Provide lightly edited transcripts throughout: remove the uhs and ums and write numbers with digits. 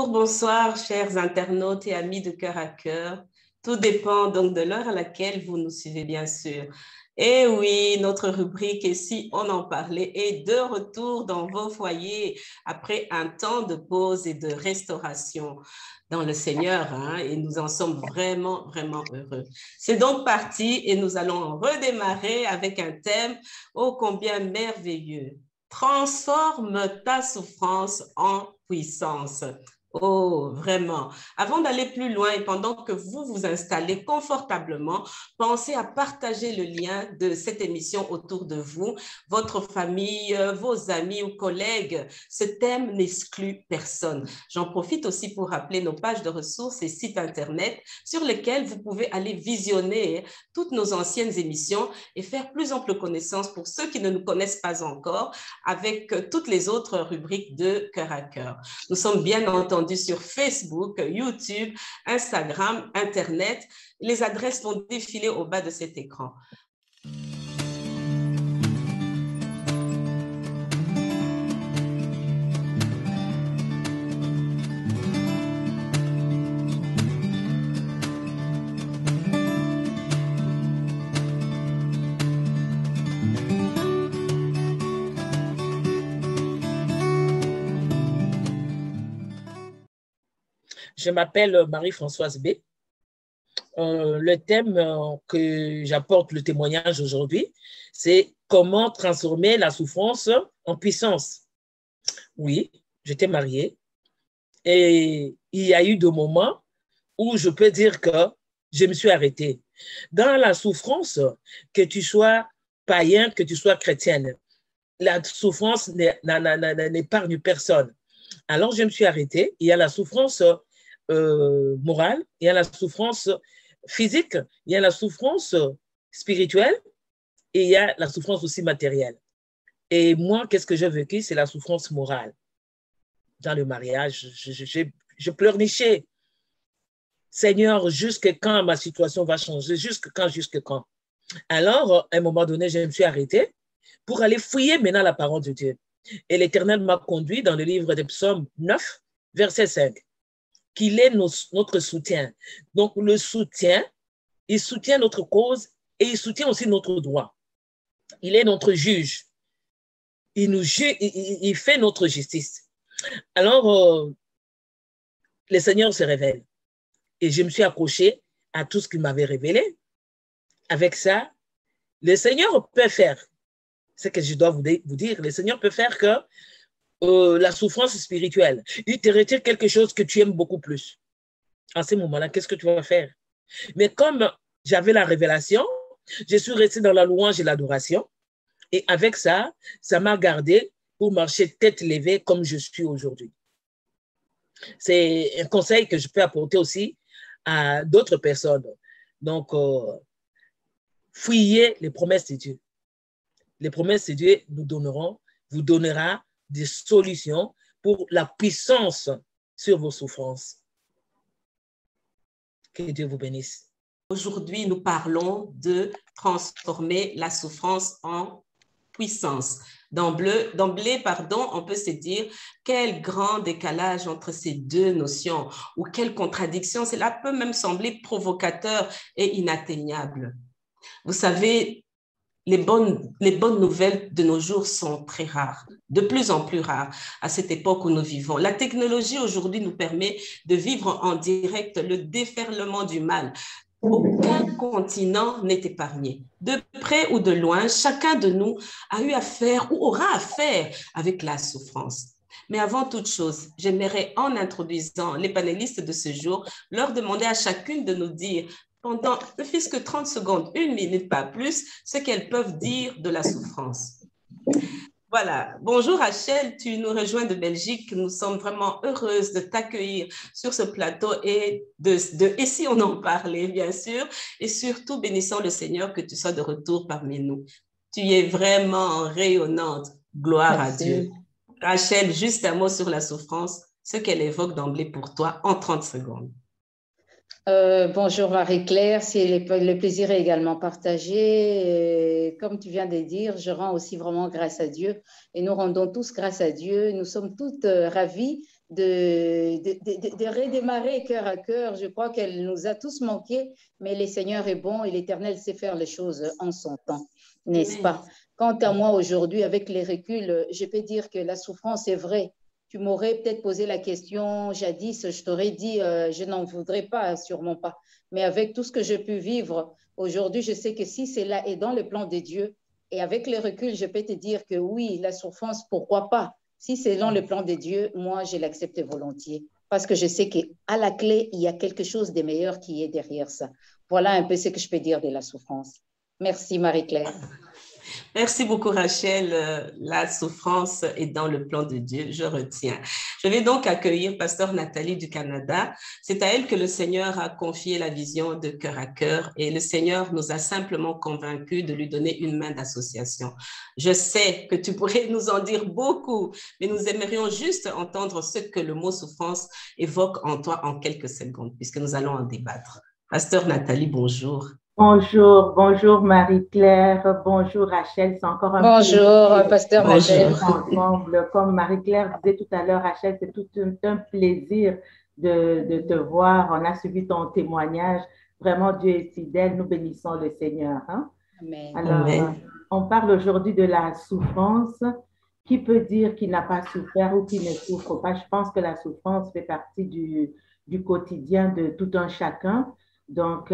bonsoir, chers internautes et amis de Cœur à Cœur. Tout dépend donc de l'heure à laquelle vous nous suivez, bien sûr. Et oui, notre rubrique « Et si on en parlait » est de retour dans vos foyers après un temps de pause et de restauration dans le Seigneur, hein, et nous en sommes vraiment, vraiment heureux. C'est donc parti et nous allons redémarrer avec un thème ô combien merveilleux. Transforme ta souffrance en puissance. Oh, vraiment. Avant d'aller plus loin et pendant que vous vous installez confortablement, pensez à partager le lien de cette émission autour de vous, votre famille, vos amis ou collègues. Ce thème n'exclut personne. J'en profite aussi pour rappeler nos pages de ressources et sites Internet sur lesquels vous pouvez aller visionner toutes nos anciennes émissions et faire plus ample connaissance pour ceux qui ne nous connaissent pas encore avec toutes les autres rubriques de Cœur à Cœur. Nous sommes bien entendus sur Facebook, YouTube, Instagram, Internet. Les adresses vont défiler au bas de cet écran. Je m'appelle Marie-Françoise B. Le thème que j'apporte le témoignage aujourd'hui, c'est comment transformer la souffrance en puissance. Oui, j'étais mariée et il y a eu des moments où je peux dire que je me suis arrêtée. Dans la souffrance, que tu sois païen, que tu sois chrétienne, la souffrance n'épargne personne. Alors, je me suis arrêtée. Il y a la souffrance morale, il y a la souffrance physique, il y a la souffrance spirituelle et il y a la souffrance aussi matérielle. Et moi, qu'est-ce que j'ai vécu? C'est la souffrance morale. Dans le mariage, je pleurnichais. Seigneur, jusque quand ma situation va changer? Jusque quand? Alors, à un moment donné, je me suis arrêtée pour aller fouiller maintenant la parole de Dieu. Et l'Éternel m'a conduit dans le livre des Psaumes 9, verset 5. Qu'il est notre soutien. Donc, le soutien, il soutient notre cause et il soutient aussi notre droit. Il est notre juge. Il fait notre justice. Alors, le Seigneur se révèle. Et je me suis accrochée à tout ce qu'il m'avait révélé. Avec ça, le Seigneur peut faire, c'est ce que je dois vous dire, le Seigneur peut faire que la souffrance spirituelle, il te retire quelque chose que tu aimes beaucoup plus. En ce moment-là, qu'est-ce que tu vas faire? Mais comme j'avais la révélation, je suis restée dans la louange et l'adoration. Et avec ça, ça m'a gardé pour marcher tête levée comme je suis aujourd'hui. C'est un conseil que je peux apporter aussi à d'autres personnes. Donc, fouillez les promesses de Dieu. Les promesses de Dieu vous donnera des solutions pour la puissance sur vos souffrances. Que Dieu vous bénisse. Aujourd'hui, nous parlons de transformer la souffrance en puissance. D'emblée, on peut se dire quel grand décalage entre ces deux notions ou quelle contradiction. Cela peut même sembler provocateur et inatteignable. Vous savez, les bonnes nouvelles de nos jours sont très rares, de plus en plus rares à cette époque où nous vivons. La technologie aujourd'hui nous permet de vivre en direct le déferlement du mal. Aucun continent n'est épargné. De près ou de loin, chacun de nous a eu affaire ou aura affaire avec la souffrance. Mais avant toute chose, j'aimerais, en introduisant les panélistes de ce jour, leur demander à chacune de nous dire pendant ne fût-ce que 30 secondes, 1 minute, pas plus, ce qu'elles peuvent dire de la souffrance. Voilà. Bonjour Rachel, tu nous rejoins de Belgique. Nous sommes vraiment heureuses de t'accueillir sur ce plateau et et si on en parlait, bien sûr, et surtout bénissons le Seigneur que tu sois de retour parmi nous. Tu es vraiment rayonnante. Gloire à Dieu. Rachel, juste un mot sur la souffrance, ce qu'elle évoque d'emblée pour toi en 30 secondes. Bonjour Marie-Claire, le plaisir est également partagé. Et comme tu viens de dire, je rends aussi vraiment grâce à Dieu et nous rendons tous grâce à Dieu. Nous sommes toutes ravis de redémarrer cœur à cœur. Je crois qu'elle nous a tous manqué, mais le Seigneur est bon et l'Éternel sait faire les choses en son temps, n'est-ce pas? Quant à moi aujourd'hui, avec les reculs, je peux dire que la souffrance est vraie. Tu m'aurais peut-être posé la question jadis, je t'aurais dit, je n'en voudrais pas, sûrement pas. Mais avec tout ce que j'ai pu vivre, aujourd'hui, je sais que si cela est dans le plan de Dieu, et avec le recul, je peux te dire que oui, la souffrance, pourquoi pas? Si c'est dans le plan de Dieu, moi, je l'accepte volontiers. Parce que je sais qu'à la clé, il y a quelque chose de meilleur qui est derrière ça. Voilà un peu ce que je peux dire de la souffrance. Merci, Marie-Claire. Merci beaucoup, Rachel. La souffrance est dans le plan de Dieu, je retiens. Je vais donc accueillir Pasteur Nathalie du Canada. C'est à elle que le Seigneur a confié la vision de Cœur à Cœur et le Seigneur nous a simplement convaincus de lui donner une main d'association. Je sais que tu pourrais nous en dire beaucoup, mais nous aimerions juste entendre ce que le mot souffrance évoque en toi en quelques secondes, puisque nous allons en débattre. Pasteur Nathalie, bonjour. Bonjour, bonjour Marie-Claire, bonjour Rachel, c'est encore un bonjour, Pasteur Nathalie. Ensemble. Comme Marie-Claire disait tout à l'heure, Rachel, c'est tout un plaisir de te voir. On a suivi ton témoignage. Vraiment, Dieu est fidèle. Nous bénissons le Seigneur. Hein? Amen. Alors, Amen. On parle aujourd'hui de la souffrance. Qui peut dire qu'il n'a pas souffert ou qu'il ne souffre pas? Je pense que la souffrance fait partie du quotidien de tout un chacun. Donc,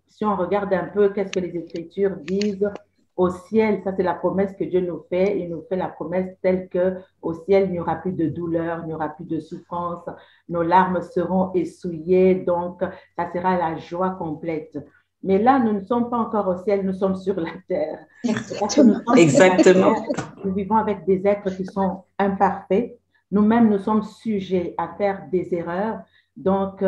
si on regarde un peu qu'est-ce que les Écritures disent, au ciel, ça c'est la promesse que Dieu nous fait. Il nous fait la promesse telle qu'au ciel, il n'y aura plus de douleur, il n'y aura plus de souffrance, nos larmes seront essuyées, donc ça sera la joie complète. Mais là, nous ne sommes pas encore au ciel, nous sommes sur la terre. Exactement. Nous vivons avec des êtres qui sont imparfaits. Nous-mêmes, nous sommes sujets à faire des erreurs. Donc,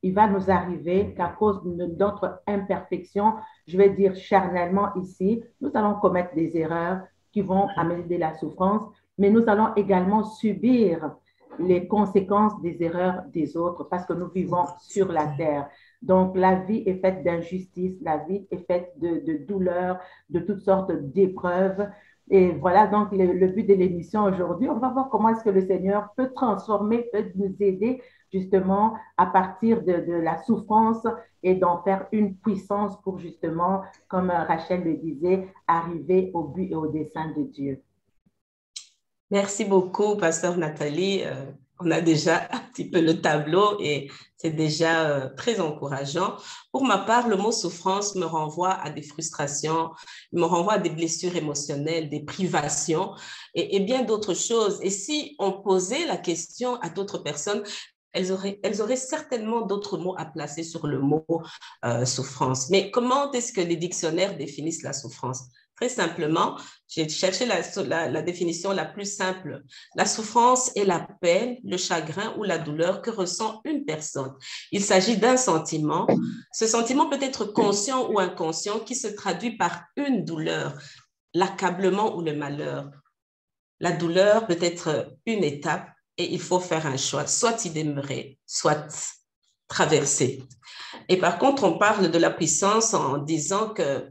il va nous arriver qu'à cause de notre imperfection, je vais dire charnellement ici, nous allons commettre des erreurs qui vont amener de la souffrance, mais nous allons également subir les conséquences des erreurs des autres parce que nous vivons sur la terre. Donc, la vie est faite d'injustice, la vie est faite de douleurs, de toutes sortes d'épreuves. Et voilà donc le but de l'émission aujourd'hui. On va voir comment est-ce que le Seigneur peut transformer, peut nous aider justement à partir de la souffrance et d'en faire une puissance pour justement, comme Rachel le disait, arriver au but et au dessein de Dieu. Merci beaucoup, Pasteur Nathalie. On a déjà un petit peu le tableau et c'est déjà très encourageant. Pour ma part, le mot souffrance me renvoie à des frustrations, me renvoie à des blessures émotionnelles, des privations et bien d'autres choses. Et si on posait la question à d'autres personnes, elles auraient certainement d'autres mots à placer sur le mot souffrance. Mais comment est-ce que les dictionnaires définissent la souffrance? Très simplement, j'ai cherché la définition la plus simple. La souffrance est la peine, le chagrin ou la douleur que ressent une personne. Il s'agit d'un sentiment. Ce sentiment peut être conscient ou inconscient qui se traduit par une douleur, l'accablement ou le malheur. La douleur peut être une étape et il faut faire un choix, soit y demeurer, soit traverser. Et par contre, on parle de la puissance en disant que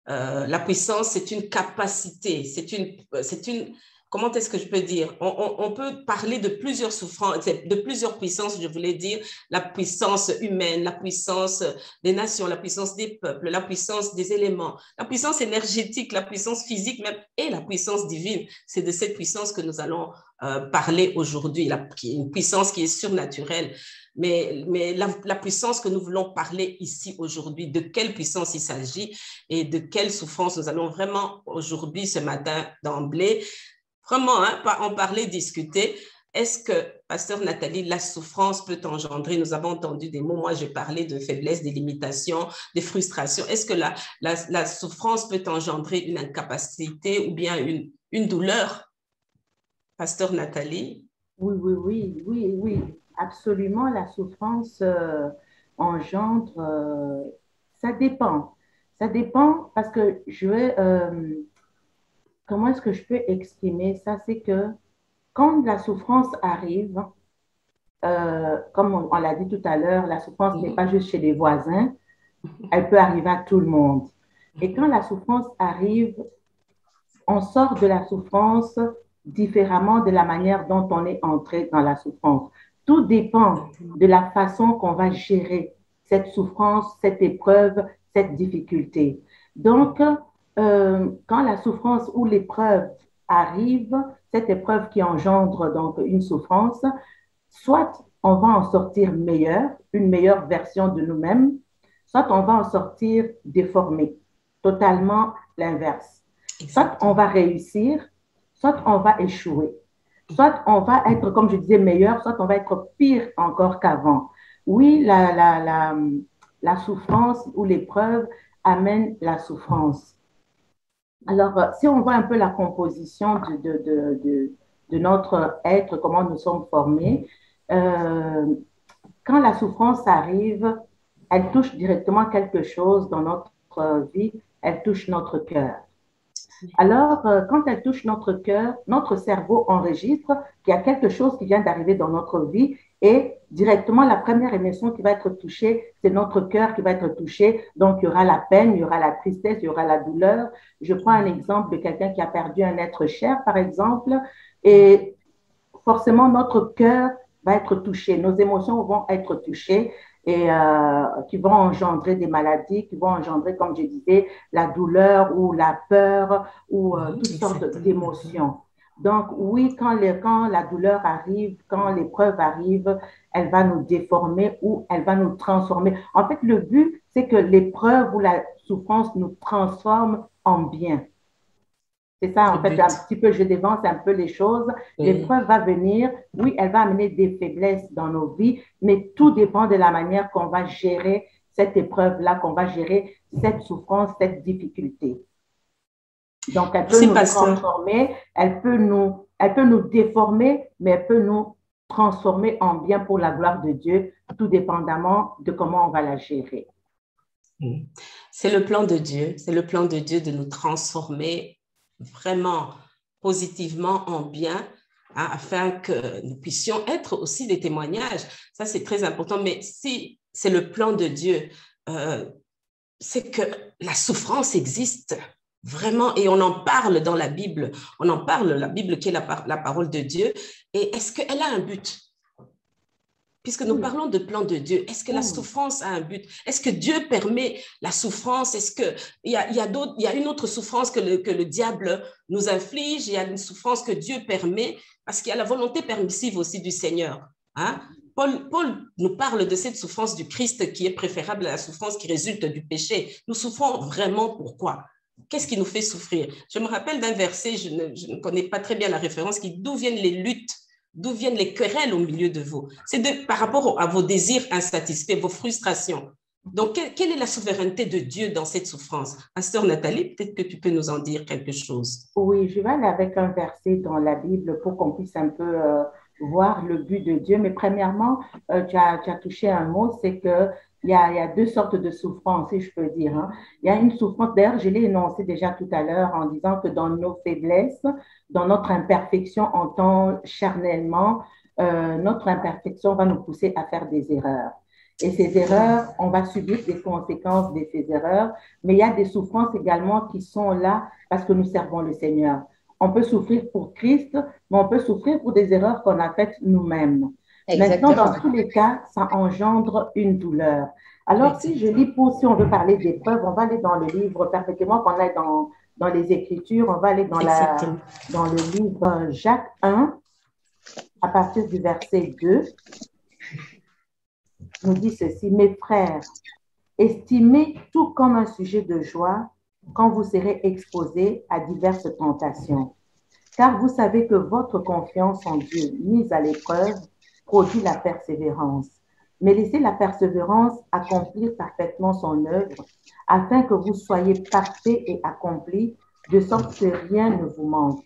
la puissance, c'est une capacité, comment est-ce que je peux dire? On peut parler de plusieurs souffrances, de plusieurs puissances, je voulais dire, la puissance humaine, la puissance des nations, la puissance des peuples, la puissance des éléments, la puissance énergétique, la puissance physique même, et la puissance divine. C'est de cette puissance que nous allons parler aujourd'hui, une puissance qui est surnaturelle. Mais la puissance que nous voulons parler ici aujourd'hui, de quelle puissance il s'agit et de quelle souffrance nous allons vraiment aujourd'hui, ce matin, d'emblée, vraiment en parler, discuter. Est-ce que, Pasteur Nathalie, la souffrance peut engendrer, nous avons entendu des mots, moi j'ai parlé de faiblesse, des limitations, des frustrations. Est-ce que la souffrance peut engendrer une incapacité ou bien une douleur? Pasteur Nathalie? Oui. Absolument, la souffrance engendre, ça dépend. Ça dépend parce que comment est-ce que je peux exprimer ça? C'est que quand la souffrance arrive, comme on l'a dit tout à l'heure, la souffrance n'est pas juste chez les voisins, elle peut arriver à tout le monde. Et quand la souffrance arrive, on sort de la souffrance différemment de la manière dont on est entré dans la souffrance. Tout dépend de la façon qu'on va gérer cette souffrance, cette épreuve, cette difficulté. Donc, quand la souffrance ou l'épreuve arrive, cette épreuve qui engendre donc une souffrance, soit on va en sortir meilleur, une meilleure version de nous-mêmes, soit on va en sortir déformé, totalement l'inverse. Soit on va réussir, soit on va échouer. Soit on va être, comme je disais, meilleur, soit on va être pire encore qu'avant. Oui, la souffrance ou l'épreuve amène la souffrance. Alors, si on voit un peu la composition de notre être, comment nous sommes formés, quand la souffrance arrive, elle touche directement quelque chose dans notre vie, elle touche notre cœur. Alors, quand elle touche notre cœur, notre cerveau enregistre qu'il y a quelque chose qui vient d'arriver dans notre vie et directement, la première émotion qui va être touchée, c'est notre cœur qui va être touché. Donc, il y aura la peine, il y aura la tristesse, il y aura la douleur. Je prends un exemple de quelqu'un qui a perdu un être cher, par exemple, et forcément, notre cœur va être touché, nos émotions vont être touchées et qui vont engendrer des maladies, qui vont engendrer, comme je disais, la douleur ou la peur ou toutes sortes d'émotions. Donc, oui, quand la douleur arrive, quand l'épreuve arrive, elle va nous déformer ou elle va nous transformer. En fait, le but, c'est que l'épreuve ou la souffrance nous transforme en bien. C'est ça, en fait, un petit peu, je dévance un peu les choses. L'épreuve va venir, oui, elle va amener des faiblesses dans nos vies, mais tout dépend de la manière qu'on va gérer cette épreuve-là, qu'on va gérer cette souffrance, cette difficulté. Donc, elle peut nous transformer, elle peut nous déformer, mais elle peut nous transformer en bien pour la gloire de Dieu, tout dépendamment de comment on va la gérer. C'est le plan de Dieu, c'est le plan de Dieu de nous transformer vraiment positivement en bien, hein, afin que nous puissions être aussi des témoignages. Ça, c'est très important. Mais si c'est le plan de Dieu, c'est que la souffrance existe vraiment et on en parle dans la Bible. On en parle, la Bible qui est la parole de Dieu. Et est-ce qu'elle a un but? Puisque nous parlons de plan de Dieu, est-ce que la souffrance a un but? Est-ce que Dieu permet la souffrance? Est-ce qu'il y a une autre souffrance que le diable nous inflige? Il y a une souffrance que Dieu permet parce qu'il y a la volonté permissive aussi du Seigneur. Hein? Paul nous parle de cette souffrance du Christ qui est préférable à la souffrance qui résulte du péché. Nous souffrons vraiment pourquoi? Qu'est-ce qui nous fait souffrir? Je me rappelle d'un verset, je ne connais pas très bien la référence, qui d'où viennent les luttes? D'où viennent les querelles au milieu de vous? C'est par rapport à vos désirs insatisfaits, vos frustrations. Donc, quelle est la souveraineté de Dieu dans cette souffrance? Pasteur Nathalie, peut-être que tu peux nous en dire quelque chose. Oui, je vais aller avec un verset dans la Bible pour qu'on puisse un peu voir le but de Dieu. Mais premièrement, tu as touché un mot, c'est que il y a deux sortes de souffrances, si je peux dire. Hein. Il y a une souffrance, d'ailleurs, je l'ai énoncé déjà tout à l'heure en disant que dans nos faiblesses, dans notre imperfection en tant charnellement, notre imperfection va nous pousser à faire des erreurs. Et ces erreurs, on va subir des conséquences de ces erreurs, mais il y a des souffrances également qui sont là parce que nous servons le Seigneur. On peut souffrir pour Christ, mais on peut souffrir pour des erreurs qu'on a faites nous-mêmes. Exactement. Maintenant, dans tous les cas, ça engendre une douleur. Alors, si on veut parler d'épreuves, on va aller dans le livre, permettez-moi qu'on aille dans les Écritures, on va aller dans le livre Jacques 1, à partir du verset 2, nous dit ceci: mes frères, estimez tout comme un sujet de joie quand vous serez exposés à diverses tentations, car vous savez que votre confiance en Dieu, mise à l'épreuve, produit la persévérance. Mais laissez la persévérance accomplir parfaitement son œuvre, afin que vous soyez parfaits et accomplis, de sorte que rien ne vous manque.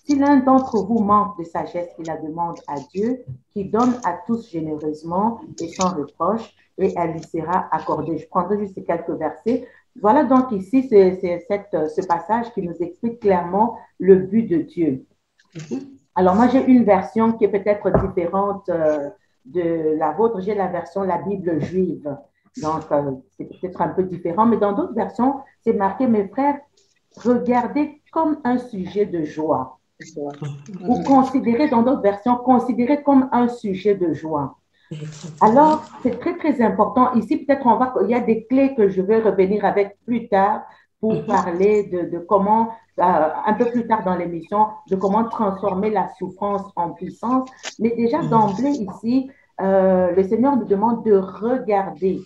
Si l'un d'entre vous manque de sagesse, qu'il la demande à Dieu, qui donne à tous généreusement et sans reproche, et elle lui sera accordée. Je prendrai juste ces quelques versets. Voilà donc ici, c'est ce passage qui nous explique clairement le but de Dieu. Alors moi, j'ai une version qui est peut-être différente de la vôtre. J'ai la version, la Bible juive. Donc, c'est peut-être un peu différent, mais dans d'autres versions, c'est marqué: mes frères, regardez comme un sujet de joie. ou considéré dans d'autres versions, considéré comme un sujet de joie. Alors, c'est très, très important. Ici, peut-être il y a des clés que je vais revenir avec plus tard pour parler de comment, un peu plus tard dans l'émission, de comment transformer la souffrance en puissance. Mais déjà, d'emblée, ici, le Seigneur nous demande de regarder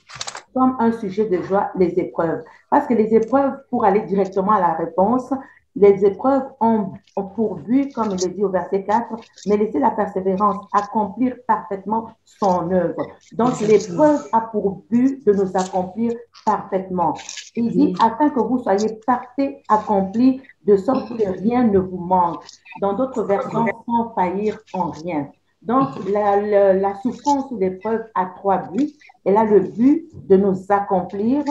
comme un sujet de joie les épreuves. Parce que les épreuves, pour aller directement à la réponse, les épreuves ont pour but, comme il est dit au verset 4, mais laisser la persévérance accomplir parfaitement son œuvre. Donc, l'épreuve a pour but de nous accomplir parfaitement. Il dit, afin que vous soyez parfaits, accomplis, de sorte que rien ne vous manque. Dans d'autres versions, sans faillir en rien. Donc, la souffrance ou l'épreuve a trois buts. Elle a le but de nous accomplir,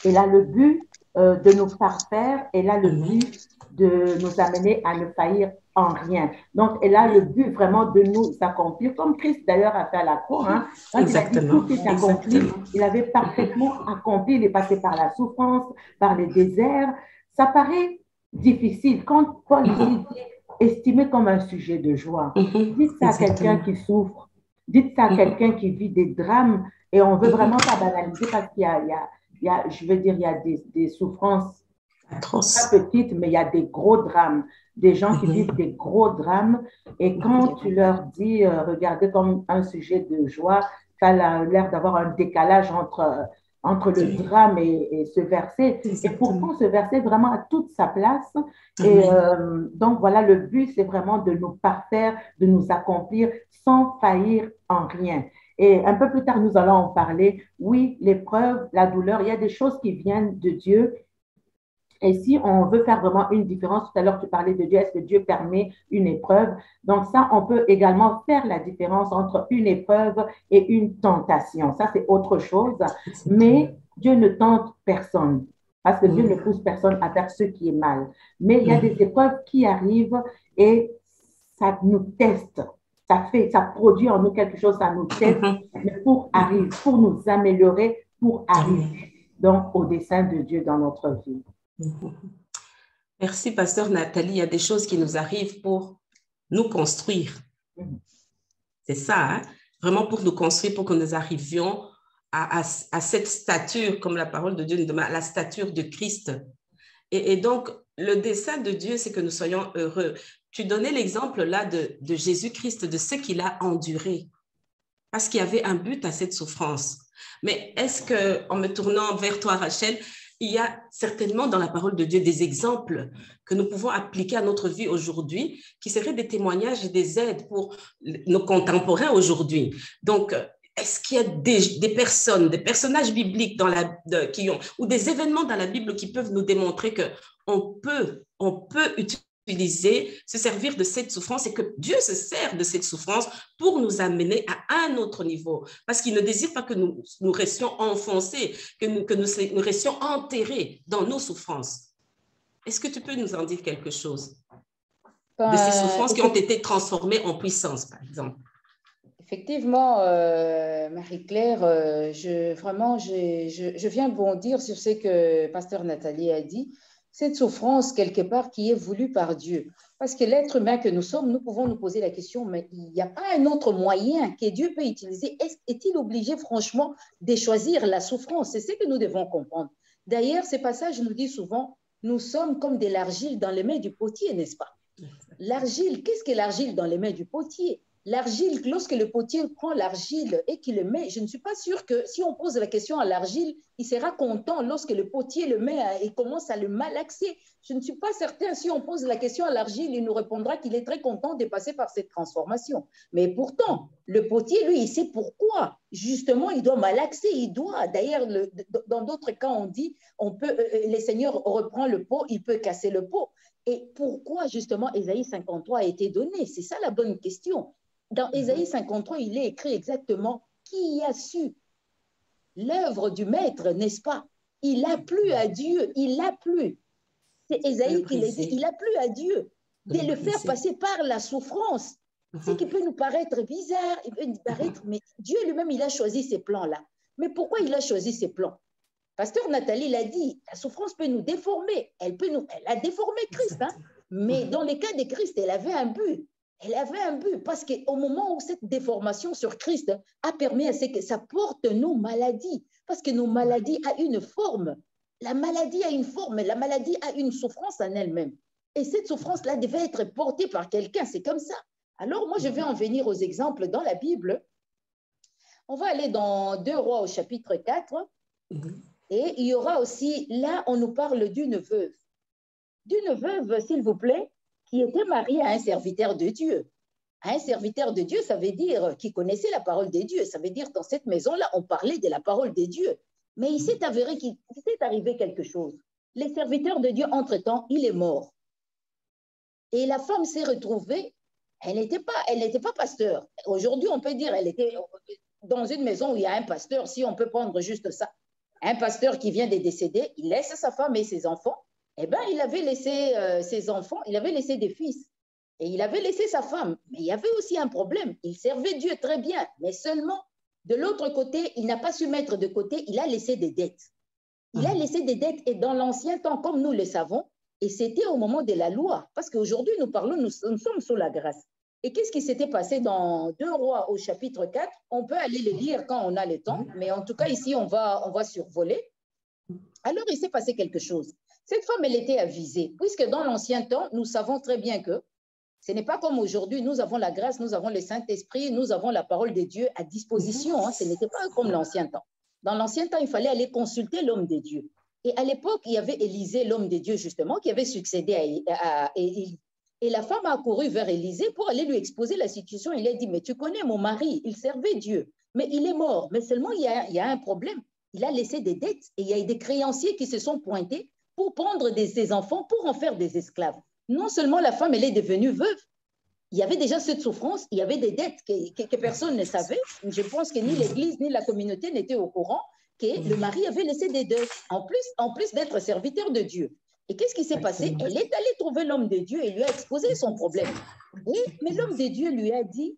elle a le but de nous parfaire, elle a le but de nous amener à ne faillir en rien. Donc, elle a le but vraiment de nous accomplir, comme Christ d'ailleurs a fait à la croix. Hein. Quand il a dit tout est accompli, il avait parfaitement accompli, il est passé par la souffrance, par les déserts. Ça paraît difficile. Quand Paul ici dit estimé comme un sujet de joie, dites ça à quelqu'un qui souffre, dites ça à quelqu'un qui vit des drames, et on ne veut vraiment pas banaliser parce qu'il y a, je veux dire, il y a des souffrances pas petites, mais il y a des gros drames, des gens qui vivent des gros drames, et quand tu leur dis, regardez comme un sujet de joie, ça a l'air d'avoir un décalage entre le drame et ce verset. Et pourtant, ce verset vraiment a toute sa place. Et donc, voilà, le but, c'est vraiment de nous parfaire, de nous accomplir sans faillir en rien. Et un peu plus tard, nous allons en parler. Oui, l'épreuve, la douleur, il y a des choses qui viennent de Dieu. Et si on veut faire vraiment une différence, tout à l'heure tu parlais de Dieu, est-ce que Dieu permet une épreuve? Donc ça, on peut également faire la différence entre une épreuve et une tentation. Ça, c'est autre chose. Mais Dieu ne tente personne, parce que Dieu ne pousse personne à faire ce qui est mal. Mais il y a des épreuves qui arrivent et ça nous teste. Ça produit en nous quelque chose, ça nous teste, mais pour nous améliorer, pour arriver donc au dessein de Dieu dans notre vie. Merci, pasteur Nathalie. Il y a des choses qui nous arrivent pour nous construire. C'est ça, hein? Vraiment pour nous construire, pour que nous arrivions à cette stature, comme la parole de Dieu nous demande, à la stature de Christ. Et donc, le dessein de Dieu, c'est que nous soyons heureux. Tu donnais l'exemple là de Jésus-Christ, de ce qu'il a enduré, parce qu'il y avait un but à cette souffrance. Mais est-ce que, en me tournant vers toi, Rachel, il y a certainement dans la parole de Dieu des exemples que nous pouvons appliquer à notre vie aujourd'hui, qui seraient des témoignages et des aides pour nos contemporains aujourd'hui. Donc, est-ce qu'il y a des personnes, des personnages bibliques ou des événements dans la Bible qui peuvent nous démontrer qu'on peut utiliser, se servir de cette souffrance et que Dieu se sert de cette souffrance pour nous amener à un autre niveau. Parce qu'il ne désire pas que nous restions enfoncés, que nous restions enterrés dans nos souffrances. Est-ce que tu peux nous en dire quelque chose de ces souffrances qui ont été transformées en puissance, par exemple? Effectivement, Marie-Claire, je viens bondir sur ce que pasteur Nathalie a dit. Cette souffrance, quelque part, qui est voulue par Dieu. Parce que l'être humain que nous sommes, nous pouvons nous poser la question, mais il n'y a pas un autre moyen que Dieu peut utiliser. Est-il obligé, franchement, de choisir la souffrance? C'est ce que nous devons comprendre. D'ailleurs, ce passage nous dit souvent, nous sommes comme de l'argile dans les mains du potier, n'est-ce pas? L'argile, qu'est-ce que l'argile dans les mains du potier? L'argile, lorsque le potier prend l'argile et qu'il le met, je ne suis pas sûre que si on pose la question à l'argile, il sera content lorsque le potier le met et commence à le malaxer. Je ne suis pas certaine, si on pose la question à l'argile, il nous répondra qu'il est très content de passer par cette transformation. Mais pourtant, le potier, lui, il sait pourquoi. Justement, il doit malaxer, il doit. D'ailleurs, dans d'autres cas, on dit, le Seigneur reprend le pot, il peut casser le pot. Et pourquoi, justement, Ésaïe 53 a été donné? C'est ça la bonne question. Dans Ésaïe 53, il est écrit exactement qui a su l'œuvre du maître, n'est-ce pas? Il a plu à Dieu, il a plu. C'est Ésaïe qui l'a dit, il a plu à Dieu de le faire passer par la souffrance. Ce qui peut nous paraître bizarre, il peut nous paraître, mais Dieu lui-même, il a choisi ces plans-là. Mais pourquoi il a choisi ces plans? Pasteur Nathalie l'a dit, la souffrance peut nous déformer. Elle a déformé Christ. Hein? Mais dans le cas de Christ, elle avait un but. Elle avait un but parce qu'au moment où cette déformation sur Christ a permis à ce que ça porte nos maladies, parce que nos maladies ont une forme. La maladie a une forme, la maladie a une souffrance en elle-même. Et cette souffrance-là devait être portée par quelqu'un, c'est comme ça. Alors moi, je vais en venir aux exemples dans la Bible. On va aller dans 2 Rois au chapitre 4. Et il y aura aussi, là, on nous parle d'une veuve. D'une veuve, s'il vous plaît, qui était mariée à un serviteur de Dieu. Un serviteur de Dieu, ça veut dire qui connaissait la parole de Dieu. Ça veut dire dans cette maison-là, on parlait de la parole de Dieu. Mais il s'est avéré qu'il s'est arrivé quelque chose. Le serviteur de Dieu, entre-temps, il est mort. Et la femme s'est retrouvée, elle n'était pas pasteur. Aujourd'hui, on peut dire elle était dans une maison où il y a un pasteur, si on peut prendre juste ça. Un pasteur qui vient de décéder, il laisse sa femme et ses enfants. Eh bien, il avait laissé ses enfants, il avait laissé des fils. Et il avait laissé sa femme. Mais il y avait aussi un problème. Il servait Dieu très bien, mais seulement, de l'autre côté, il n'a pas su mettre de côté, il a laissé des dettes. Il a laissé des dettes et dans l'ancien temps, comme nous le savons, et c'était au moment de la loi, parce qu'aujourd'hui, nous parlons, nous sommes sous la grâce. Et qu'est-ce qui s'était passé dans 2 Rois au chapitre 4? On peut aller le lire quand on a le temps, mais en tout cas, ici, on va survoler. Alors, il s'est passé quelque chose. Cette femme, elle était avisée, puisque dans l'ancien temps, nous savons très bien que ce n'est pas comme aujourd'hui, nous avons la grâce, nous avons le Saint-Esprit, nous avons la parole de Dieu à disposition. Ce n'était pas comme l'ancien temps. Dans l'ancien temps, il fallait aller consulter l'homme de Dieu. Et à l'époque, il y avait Élisée, l'homme de Dieu, justement, qui avait succédé à Élie. Et la femme a couru vers Élisée pour aller lui exposer la situation. Il a dit, mais tu connais mon mari, il servait Dieu, mais il est mort. Mais seulement, il y a un problème. Il a laissé des dettes et il y a des créanciers qui se sont pointés pour prendre ses enfants, pour en faire des esclaves. Non seulement la femme, elle est devenue veuve, il y avait déjà cette souffrance, il y avait des dettes que personne ne savait. Je pense que ni l'Église ni la communauté n'étaient au courant que le mari avait laissé des dettes, en plus d'être serviteur de Dieu. Et qu'est-ce qui s'est passé? Elle est allée trouver l'homme de Dieu et lui a exposé son problème. Mais l'homme de Dieu lui a dit,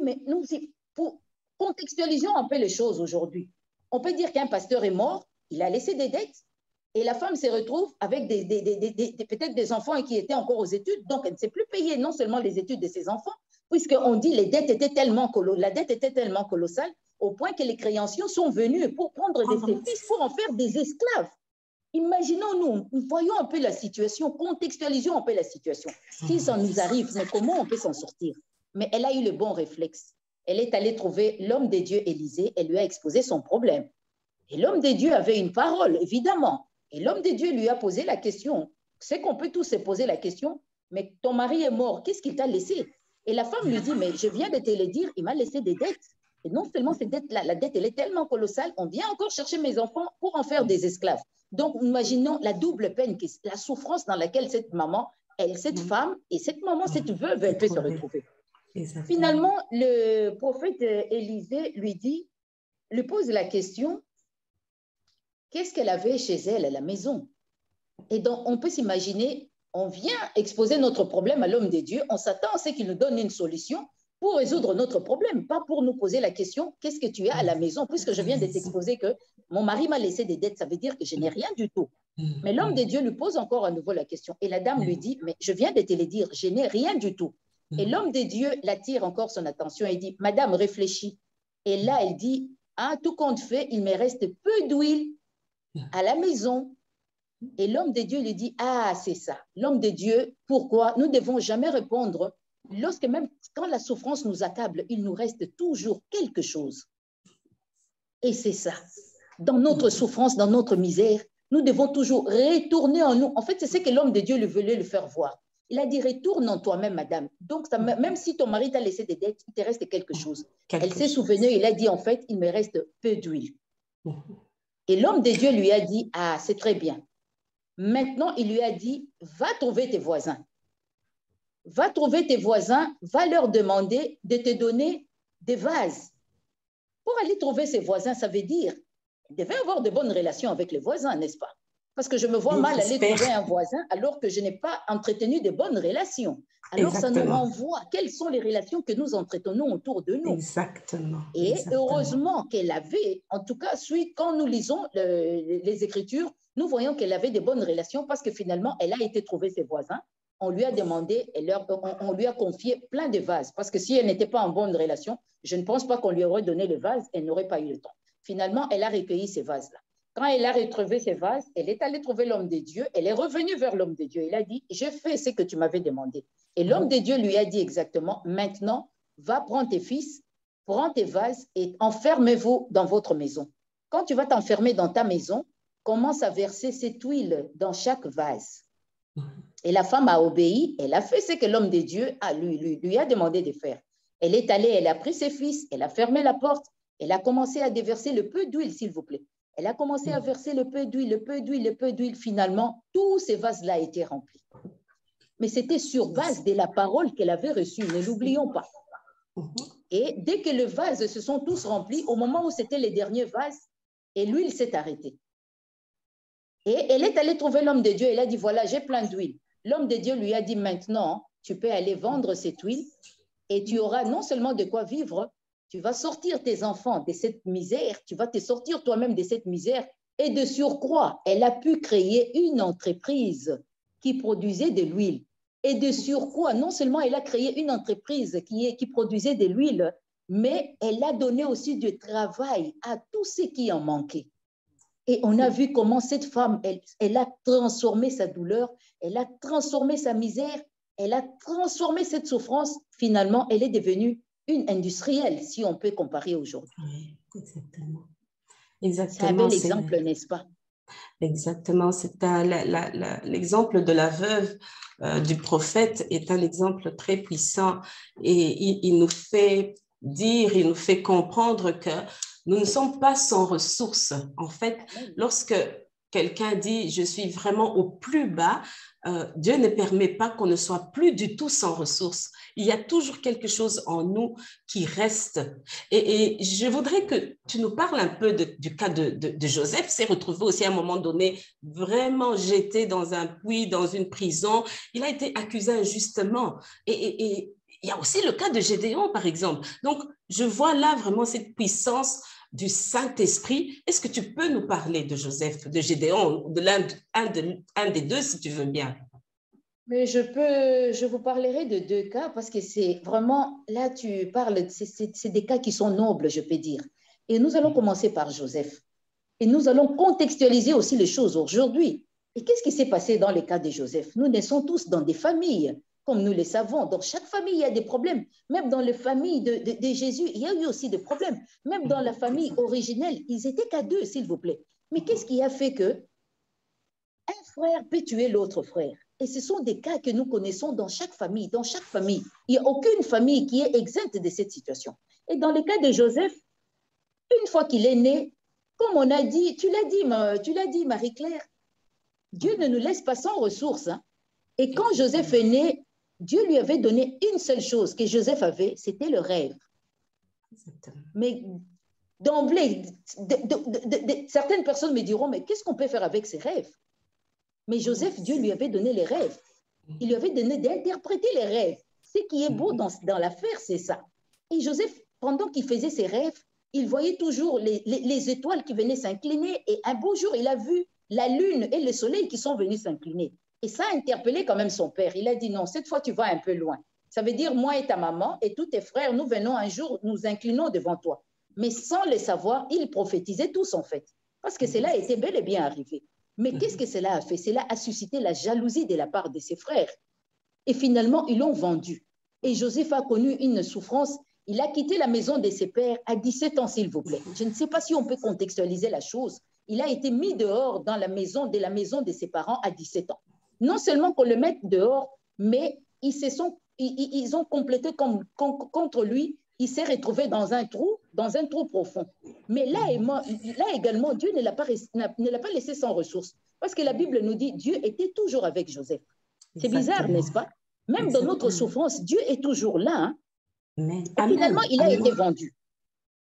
mais nous, pour contextualisons un peu les choses aujourd'hui. On peut dire qu'un pasteur est mort, il a laissé des dettes, et la femme se retrouve avec peut-être des enfants qui étaient encore aux études, donc elle ne sait plus payer non seulement les études de ses enfants, puisqu'on dit que la dette était tellement colossale, au point que les créanciers sont venus pour prendre de ses fils pour en faire des esclaves. Imaginons-nous, voyons un peu la situation, contextualisons un peu la situation. Si ça nous arrive, mais comment on peut s'en sortir? Mais elle a eu le bon réflexe. Elle est allée trouver l'homme de Dieu, Élisée, et lui a exposé son problème. Et l'homme de Dieu avait une parole, évidemment. Et l'homme de Dieu lui a posé la question. C'est qu'on peut tous se poser la question, mais ton mari est mort, qu'est-ce qu'il t'a laissé? Et la femme lui dit, mais je viens de te le dire, il m'a laissé des dettes. Et non seulement ces dettes-là, la dette, elle est tellement colossale, on vient encore chercher mes enfants pour en faire des esclaves. Donc, imaginons la double peine, la souffrance dans laquelle cette maman, cette femme et cette maman, cette veuve, elle peut se retrouver. Finalement, le prophète Élisée lui pose la question, qu'est-ce qu'elle avait chez elle à la maison? Et donc, on peut s'imaginer, on vient exposer notre problème à l'homme de Dieu, on s'attend à ce qu'il nous donne une solution pour résoudre notre problème, pas pour nous poser la question, qu'est-ce que tu as à la maison? Puisque je viens de t'exposer que mon mari m'a laissé des dettes, ça veut dire que je n'ai rien du tout. Mais l'homme de Dieu lui pose encore à nouveau la question. Et la dame lui dit, mais je viens de te le dire, je n'ai rien du tout. Et l'homme de Dieu l'attire encore son attention et dit, madame, réfléchis. Et là, elle dit, ah, tout compte fait, il me reste peu d'huile à la maison. Et l'homme de Dieu lui dit, ah, c'est ça. L'homme de Dieu, pourquoi? Nous ne devons jamais répondre. Même quand la souffrance nous accable, il nous reste toujours quelque chose. Et c'est ça. Dans notre souffrance, dans notre misère, nous devons toujours retourner en nous. En fait, c'est ce que l'homme de Dieu lui voulait le faire voir. Il a dit, retourne en toi-même, madame. Donc, même si ton mari t'a laissé des dettes, il te reste quelque chose. Elle s'est souvenue, il a dit, en fait, il me reste peu d'huile. Et l'homme de Dieu lui a dit, ah, c'est très bien. Maintenant, il lui a dit, va trouver tes voisins. Va trouver tes voisins, va leur demander de te donner des vases. Pour aller trouver ses voisins, ça veut dire, il devait avoir de bonnes relations avec les voisins, n'est-ce pas? Parce que je me vois mal aller trouver un voisin alors que je n'ai pas entretenu de bonnes relations. Alors, ça nous renvoie. Quelles sont les relations que nous entretenons autour de nous? Exactement. Et heureusement qu'elle avait, en tout cas, quand nous lisons les Écritures, nous voyons qu'elle avait de bonnes relations parce que finalement, elle a été trouver ses voisins. On lui a demandé, on lui a confié plein de vases. Parce que si elle n'était pas en bonne relation, je ne pense pas qu'on lui aurait donné le vase, elle n'aurait pas eu le temps. Finalement, elle a recueilli ces vases-là. Quand elle a retrouvé ces vases, elle est allée trouver l'homme de Dieu. Elle est revenue vers l'homme de Dieu. Elle a dit, je fais ce que tu m'avais demandé. Et l'homme de Dieu lui a dit exactement, maintenant, va prendre tes fils, prends tes vases et enfermez-vous dans votre maison. Quand tu vas t'enfermer dans ta maison, commence à verser cette huile dans chaque vase. Et la femme a obéi, elle a fait ce que l'homme de Dieu lui a demandé de faire. Elle est allée, elle a pris ses fils, elle a fermé la porte, elle a commencé à déverser le peu d'huile, s'il vous plaît. Elle a commencé à verser le peu d'huile, le peu d'huile, le peu d'huile. Finalement, tous ces vases-là étaient remplis. Mais c'était sur base de la parole qu'elle avait reçue, ne l'oublions pas. Et dès que les vases se sont tous remplis, au moment où c'était les derniers vases, et l'huile s'est arrêtée. Et elle est allée trouver l'homme de Dieu, elle a dit, voilà, j'ai plein d'huile. L'homme de Dieu lui a dit, maintenant, tu peux aller vendre cette huile et tu auras non seulement de quoi vivre, tu vas sortir tes enfants de cette misère, tu vas te sortir toi-même de cette misère. Et de surcroît, elle a pu créer une entreprise qui produisait de l'huile. Et de surcroît, non seulement elle a créé une entreprise qui produisait de l'huile, mais elle a donné aussi du travail à tous ceux qui en manquaient. Et on a vu comment cette femme, elle a transformé sa douleur, elle a transformé sa misère, elle a transformé cette souffrance. Finalement, elle est devenue une industrielle, si on peut comparer aujourd'hui. Oui, exactement. C'est un bel exemple, n'est-ce pas? Exactement. C'est l'exemple de la veuve du prophète est un exemple très puissant et il nous fait dire, il nous fait comprendre que nous ne sommes pas sans ressources. En fait, lorsque quelqu'un dit « je suis vraiment au plus bas », Dieu ne permet pas qu'on ne soit plus du tout sans ressources. Il y a toujours quelque chose en nous qui reste. Et je voudrais que tu nous parles un peu du cas de Joseph. S'est retrouvé aussi à un moment donné vraiment jeté dans un puits, dans une prison. Il a été accusé injustement. Et il y a aussi le cas de Gédéon, par exemple. Donc, je vois là vraiment cette puissance du Saint-Esprit. Est-ce que tu peux nous parler de Joseph, de Gédéon, de un des deux, si tu veux bien? Mais je vous parlerai de deux cas parce que c'est vraiment, là tu parles, c'est des cas qui sont nobles, je peux dire. Et nous allons commencer par Joseph. Et nous allons contextualiser aussi les choses aujourd'hui. Et qu'est-ce qui s'est passé dans le cas de Joseph? Nous naissons tous dans des familles, comme nous le savons. Dans chaque famille, il y a des problèmes. Même dans les familles de Jésus, il y a eu aussi des problèmes. Même dans la famille originelle, ils étaient qu'à deux, s'il vous plaît. Mais qu'est-ce qui a fait que un frère peut tuer l'autre frère? Et ce sont des cas que nous connaissons dans chaque famille. Dans chaque famille, il n'y a aucune famille qui est exempte de cette situation. Et dans le cas de Joseph, une fois qu'il est né, comme on a dit, tu l'as dit, Marie-Claire, Dieu ne nous laisse pas sans ressources. Hein. Et quand Joseph est né, Dieu lui avait donné une seule chose que Joseph avait, c'était le rêve. Mais d'emblée, certaines personnes me diront, mais qu'est-ce qu'on peut faire avec ces rêves? Mais Joseph, Dieu lui avait donné les rêves. Il lui avait donné d'interpréter les rêves. Ce qui est beau dans l'affaire, c'est ça. Et Joseph, pendant qu'il faisait ses rêves, il voyait toujours les étoiles qui venaient s'incliner. Et un beau jour, il a vu la lune et le soleil qui sont venus s'incliner. Et ça a interpellé quand même son père. Il a dit, non, cette fois, tu vas un peu loin. Ça veut dire, moi et ta maman et tous tes frères, nous venons un jour, nous inclinons devant toi. Mais sans le savoir, ils prophétisaient tous, en fait. Parce que cela était bel et bien arrivé. Mais qu'est-ce que cela a fait? Cela a suscité la jalousie de la part de ses frères. Et finalement, ils l'ont vendu. Et Joseph a connu une souffrance. Il a quitté la maison de ses pères à 17 ans, s'il vous plaît. Je ne sais pas si on peut contextualiser la chose. Il a été mis dehors dans la maison de ses parents à 17 ans. Non seulement qu'on le mette dehors, mais ils ont complété contre lui. Il s'est retrouvé dans un trou profond. Mais là également, Dieu ne l'a pas laissé sans ressources. Parce que la Bible nous dit, Dieu était toujours avec Joseph. C'est bizarre, n'est-ce pas? Même dans notre souffrance, Dieu est toujours là. Hein? Et finalement, il a été vendu.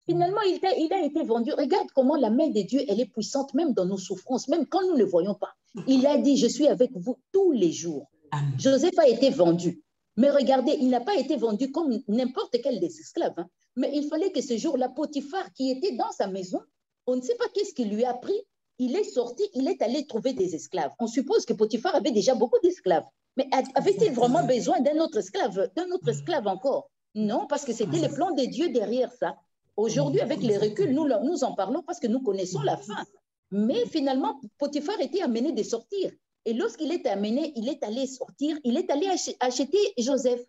Finalement, il a été vendu. Regarde comment la main de Dieu, elle est puissante, même dans nos souffrances, même quand nous ne le voyons pas. Il a dit, je suis avec vous tous les jours. Amen. Joseph a été vendu. Mais regardez, il n'a pas été vendu comme n'importe quel des esclaves. Hein. Mais il fallait que ce jour-là, Potiphar, qui était dans sa maison, on ne sait pas qu'est-ce qu'il lui a pris. Il est sorti, il est allé trouver des esclaves. On suppose que Potiphar avait déjà beaucoup d'esclaves. Mais avait-il vraiment besoin d'un autre esclave encore? Non, parce que c'était le plan de Dieu derrière ça. Aujourd'hui, avec les reculs, nous en parlons parce que nous connaissons la fin. Mais finalement, Potiphar était amené de sortir. Et lorsqu'il est amené, il est allé sortir, il est allé acheter Joseph.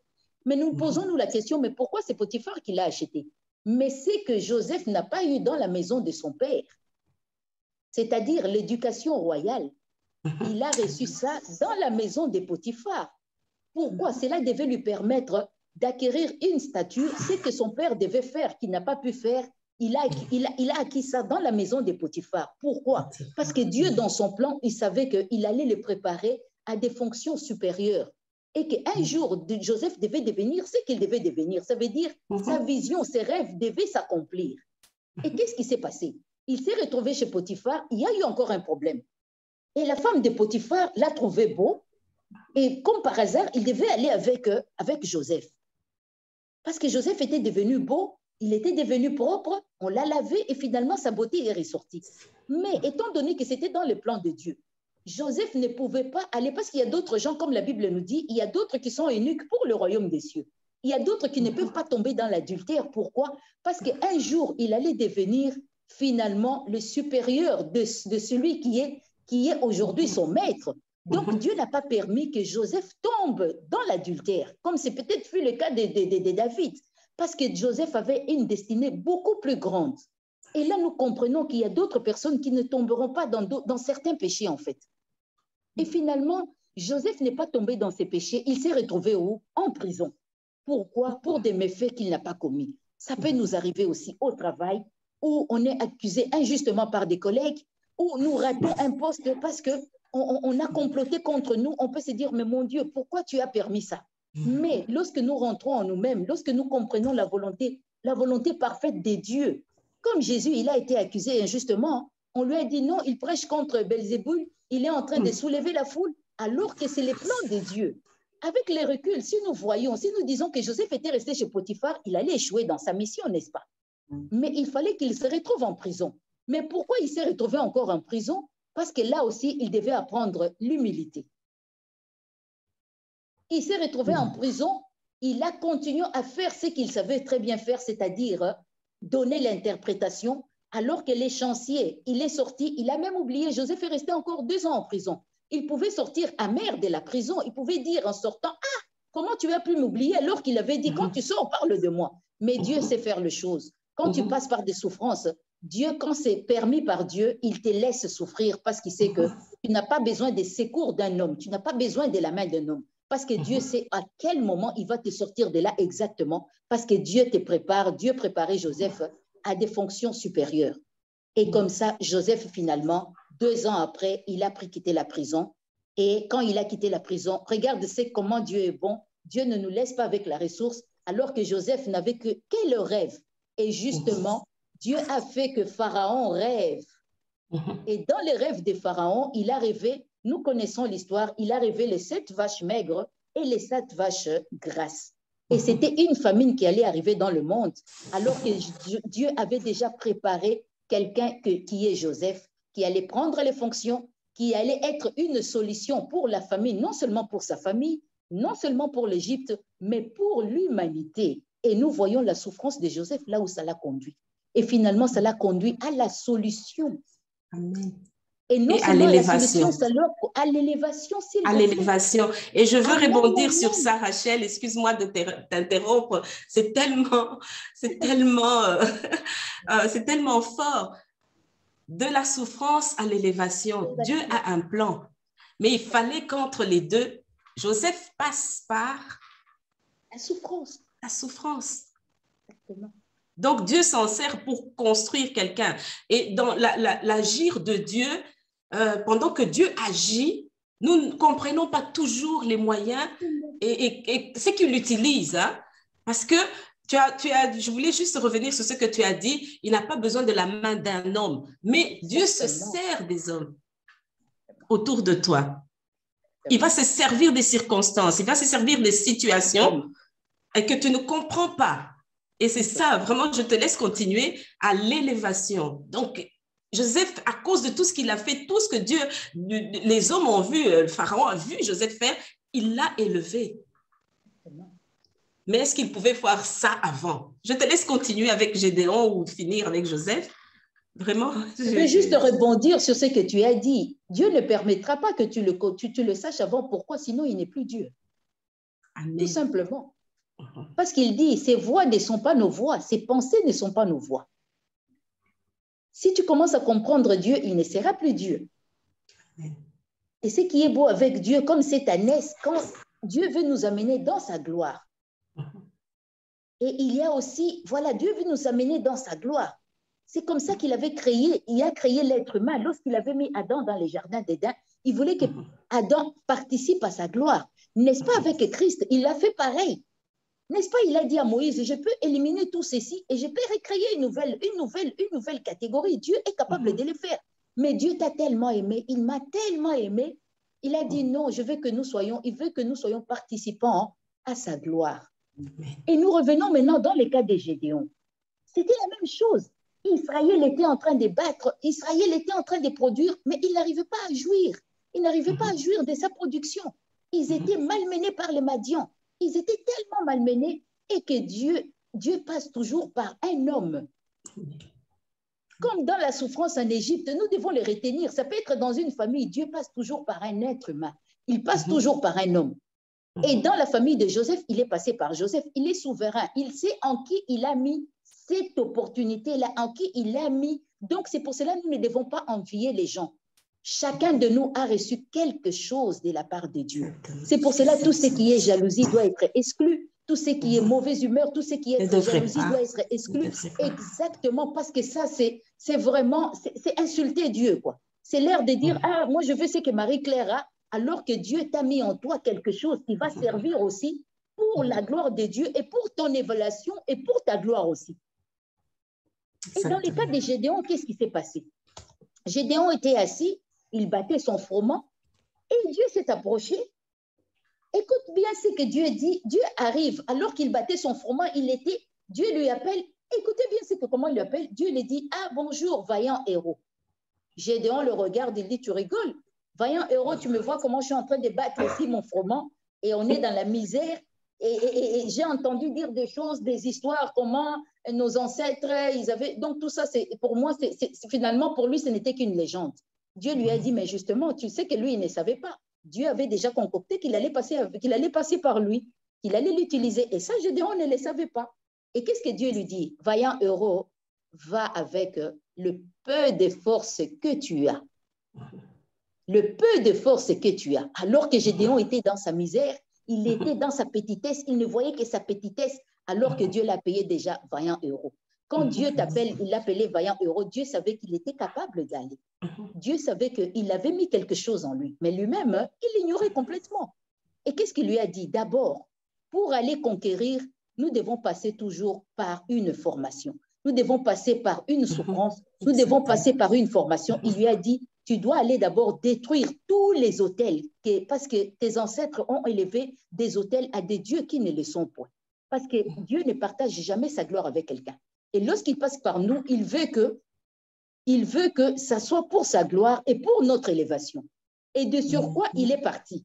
Mais nous posons-nous la question, mais pourquoi c'est Potiphar qui l'a acheté? Mais c'est que Joseph n'a pas eu dans la maison de son père, c'est-à-dire l'éducation royale. Il a reçu ça dans la maison de Potiphar. Pourquoi? Cela devait lui permettre d'acquérir une stature, c'est que son père devait faire, qu'il n'a pas pu faire. Il a acquis ça dans la maison de Potiphar. Pourquoi? Parce que Dieu, dans son plan, il savait qu'il allait le préparer à des fonctions supérieures. Et qu'un jour, Joseph devait devenir ce qu'il devait devenir. Ça veut dire sa vision, ses rêves devaient s'accomplir. Et qu'est-ce qui s'est passé? Il s'est retrouvé chez Potiphar, il y a eu encore un problème. Et la femme de Potiphar l'a trouvé beau. Et comme par hasard, il devait aller avec Joseph. Parce que Joseph était devenu beau, il était devenu propre, on l'a lavé et finalement sa beauté est ressortie. Mais étant donné que c'était dans le plan de Dieu, Joseph ne pouvait pas aller parce qu'il y a d'autres gens, comme la Bible nous dit, il y a d'autres qui sont eunuques pour le royaume des cieux. Il y a d'autres qui ne peuvent pas tomber dans l'adultère. Pourquoi? Parce qu'un jour, il allait devenir finalement le supérieur de celui qui est aujourd'hui son maître. Donc, Dieu n'a pas permis que Joseph tombe dans l'adultère, comme c'est peut-être fut le cas de David, parce que Joseph avait une destinée beaucoup plus grande. Et là, nous comprenons qu'il y a d'autres personnes qui ne tomberont pas dans certains péchés, en fait. Et finalement, Joseph n'est pas tombé dans ces péchés. Il s'est retrouvé où? En prison. Pourquoi? Pour des méfaits qu'il n'a pas commis. Ça peut nous arriver aussi au travail, où on est accusé injustement par des collègues, où nous ratons un poste parce qu'on a comploté contre nous. On peut se dire, mais mon Dieu, pourquoi tu as permis ça? Mais lorsque nous rentrons en nous-mêmes, lorsque nous comprenons la volonté parfaite de Dieu, comme Jésus, il a été accusé injustement, on lui a dit non, il prêche contre Belzéboul, il est en train de soulever la foule, alors que c'est le plan de Dieu. Avec les reculs, si nous disons que Joseph était resté chez Potiphar, il allait échouer dans sa mission, n'est-ce pas? Mais il fallait qu'il se retrouve en prison. Mais pourquoi il s'est retrouvé encore en prison? Parce que là aussi, il devait apprendre l'humilité. Il s'est retrouvé en prison, il a continué à faire ce qu'il savait très bien faire, c'est-à-dire donner l'interprétation, alors que l'échancier, il est sorti, il a même oublié, Joseph est resté encore 2 ans en prison. Il pouvait sortir amer de la prison, il pouvait dire en sortant, « Ah, comment tu as pu m'oublier ?» alors qu'il avait dit, « Quand tu sors, parle de moi. » Mais Dieu sait faire les choses. Quand tu passes par des souffrances, Dieu, quand c'est permis par Dieu, il te laisse souffrir parce qu'il sait que tu n'as pas besoin des secours d'un homme, tu n'as pas besoin de la main d'un homme. Parce que Dieu sait à quel moment il va te sortir de là exactement, parce que Dieu te prépare, Dieu préparait Joseph à des fonctions supérieures. Et comme ça, Joseph, finalement, 2 ans après, il a quitté la prison. Et quand il a quitté la prison, regarde comment Dieu est bon. Dieu ne nous laisse pas avec la ressource, alors que Joseph n'avait que le rêve. Et justement, Dieu a fait que Pharaon rêve. Et dans les rêves de Pharaon, il a rêvé, nous connaissons l'histoire, il a rêvé les 7 vaches maigres et les 7 vaches grasses. Et c'était une famine qui allait arriver dans le monde, alors que Dieu avait déjà préparé quelqu'un qui est Joseph, qui allait prendre les fonctions, qui allait être une solution pour la famine, non seulement pour sa famille, non seulement pour l'Égypte, mais pour l'humanité. Et nous voyons la souffrance de Joseph là où ça l'a conduit. Et finalement, ça l'a conduit à la solution. Amen. Et non à l'élévation. À l'élévation, s'il vous plaît. À l'élévation. Et je veux rebondir sur ça, Rachel. Excuse-moi de t'interrompre. C'est tellement fort. De la souffrance à l'élévation. Dieu a un plan. Mais il fallait qu'entre les deux, Joseph passe par la souffrance. La souffrance. Exactement. Donc, Dieu s'en sert pour construire quelqu'un. Et dans l'agir de Dieu, pendant que Dieu agit, nous ne comprenons pas toujours les moyens et ce qu'il utilise. Hein, parce que Je voulais juste revenir sur ce que tu as dit. Il n'a pas besoin de la main d'un homme, mais Dieu se sert des hommes autour de toi. Il va se servir des circonstances, il va se servir des situations et que tu ne comprends pas. Et c'est ça, vraiment, je te laisse continuer à l'élévation. Donc, Joseph, à cause de tout ce qu'il a fait, tout ce que Dieu, les hommes ont vu, le Pharaon a vu Joseph faire, il l'a élevé. Mais est-ce qu'il pouvait faire ça avant? Je te laisse continuer avec Gédéon ou finir avec Joseph. Vraiment. Je veux juste rebondir sur ce que tu as dit. Dieu ne permettra pas que tu le saches avant. Pourquoi? Sinon, il n'est plus Dieu. Amen. Tout simplement. Parce qu'il dit, ces voix ne sont pas nos voix, ces pensées ne sont pas nos voix. Si tu commences à comprendre Dieu, il ne sera plus Dieu. Amen. Et ce qui est beau avec Dieu, comme cette ânesse, quand Dieu veut nous amener dans sa gloire. Et il y a aussi, voilà, Dieu veut nous amener dans sa gloire. C'est comme ça qu'il avait créé, il a créé l'être humain. Lorsqu'il avait mis Adam dans les jardins d'Éden, il voulait que Adam participe à sa gloire. N'est-ce pas avec Christ? Il a fait pareil. N'est-ce pas? Il a dit à Moïse, je peux éliminer tout ceci et je peux recréer une nouvelle catégorie. Dieu est capable de le faire. Mais Dieu t'a tellement aimé, il m'a tellement aimé. Il a dit non, il veut que nous soyons participants à sa gloire. Et nous revenons maintenant dans le cas de Gédéon. C'était la même chose. Israël était en train de battre, Israël était en train de produire, mais il n'arrivait pas à jouir. Il n'arrivait pas à jouir de sa production. Ils étaient malmenés par les Madians. Ils étaient tellement malmenés et que Dieu passe toujours par un homme. Comme dans la souffrance en Égypte, nous devons les retenir. Ça peut être dans une famille, Dieu passe toujours par un être humain. Il passe toujours par un homme. Et dans la famille de Joseph, il est passé par Joseph. Il est souverain. Il sait en qui il a mis cette opportunité-là, en qui il l'a mis. Donc, c'est pour cela que nous ne devons pas envier les gens. Chacun de nous a reçu quelque chose de la part de Dieu. C'est pour cela que tout ce qui est jalousie doit être exclu. Tout ce qui est mauvaise humeur, tout ce qui est jalousie doit être exclu. Exactement, parce que ça, c'est vraiment, c'est insulter Dieu, quoi. C'est l'air de dire, ah, moi, je veux ce que Marie-Claire a, alors que Dieu t'a mis en toi quelque chose qui va servir aussi pour la gloire de Dieu et pour ton évaluation et pour ta gloire aussi. Et dans le cas de Gédéon, qu'est-ce qui s'est passé? Gédéon était assis, il battait son froment et Dieu s'est approché. Écoute bien ce que Dieu dit. Dieu arrive, alors qu'il battait son froment, Dieu lui appelle. Écoutez bien comment il lui appelle. Dieu lui dit, ah bonjour, vaillant héros. Gédéon le regarde, il dit, tu rigoles. Vaillant héros, tu me vois comment je suis en train de battre ici mon froment et on est dans la misère. Et j'ai entendu dire des choses, des histoires, comment nos ancêtres, ils avaient... Donc tout ça, pour moi, finalement, pour lui, ce n'était qu'une légende. Dieu lui a dit, mais justement, tu sais que lui, il ne savait pas. Dieu avait déjà concocté qu'il allait passer par lui, qu'il allait l'utiliser. Et ça, Gédéon ne le savait pas. Et qu'est-ce que Dieu lui dit? Vaillant héros, va avec le peu de force que tu as. Le peu de force que tu as. Alors que Gédéon était dans sa misère, il était dans sa petitesse, il ne voyait que sa petitesse, alors que Dieu l'a payé déjà vaillant héros. Quand Dieu t'appelle, il l'appelait vaillant héros, Dieu savait qu'il était capable d'aller. Dieu savait qu'il avait mis quelque chose en lui, mais lui-même, il l'ignorait complètement. Et qu'est-ce qu'il lui a dit? D'abord, pour aller conquérir, nous devons passer toujours par une formation. Nous devons passer par une souffrance, nous devons passer par une formation. Il lui a dit, tu dois aller d'abord détruire tous les autels, parce que tes ancêtres ont élevé des autels à des dieux qui ne le sont point. Parce que Dieu ne partage jamais sa gloire avec quelqu'un. Et lorsqu'il passe par nous, il veut que ça soit pour sa gloire et pour notre élévation. Et de sur quoi il est parti?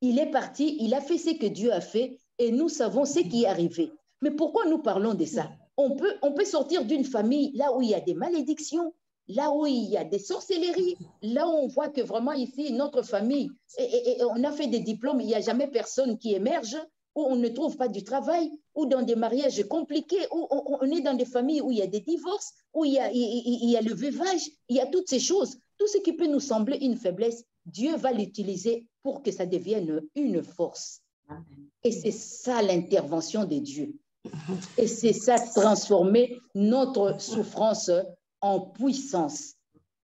Il est parti, il a fait ce que Dieu a fait et nous savons ce qui est arrivé. Mais pourquoi nous parlons de ça? On peut sortir d'une famille là où il y a des malédictions, là où il y a des sorcelleries, là où on voit que vraiment ici, notre famille, et on a fait des diplômes, il n'y a jamais personne qui émerge, où on ne trouve pas du travail, ou dans des mariages compliqués, où on est dans des familles où il y a des divorces, où il y a le veuvage, il y a toutes ces choses. Tout ce qui peut nous sembler une faiblesse, Dieu va l'utiliser pour que ça devienne une force. Et c'est ça l'intervention de Dieu. Et c'est ça transformer notre souffrance en puissance.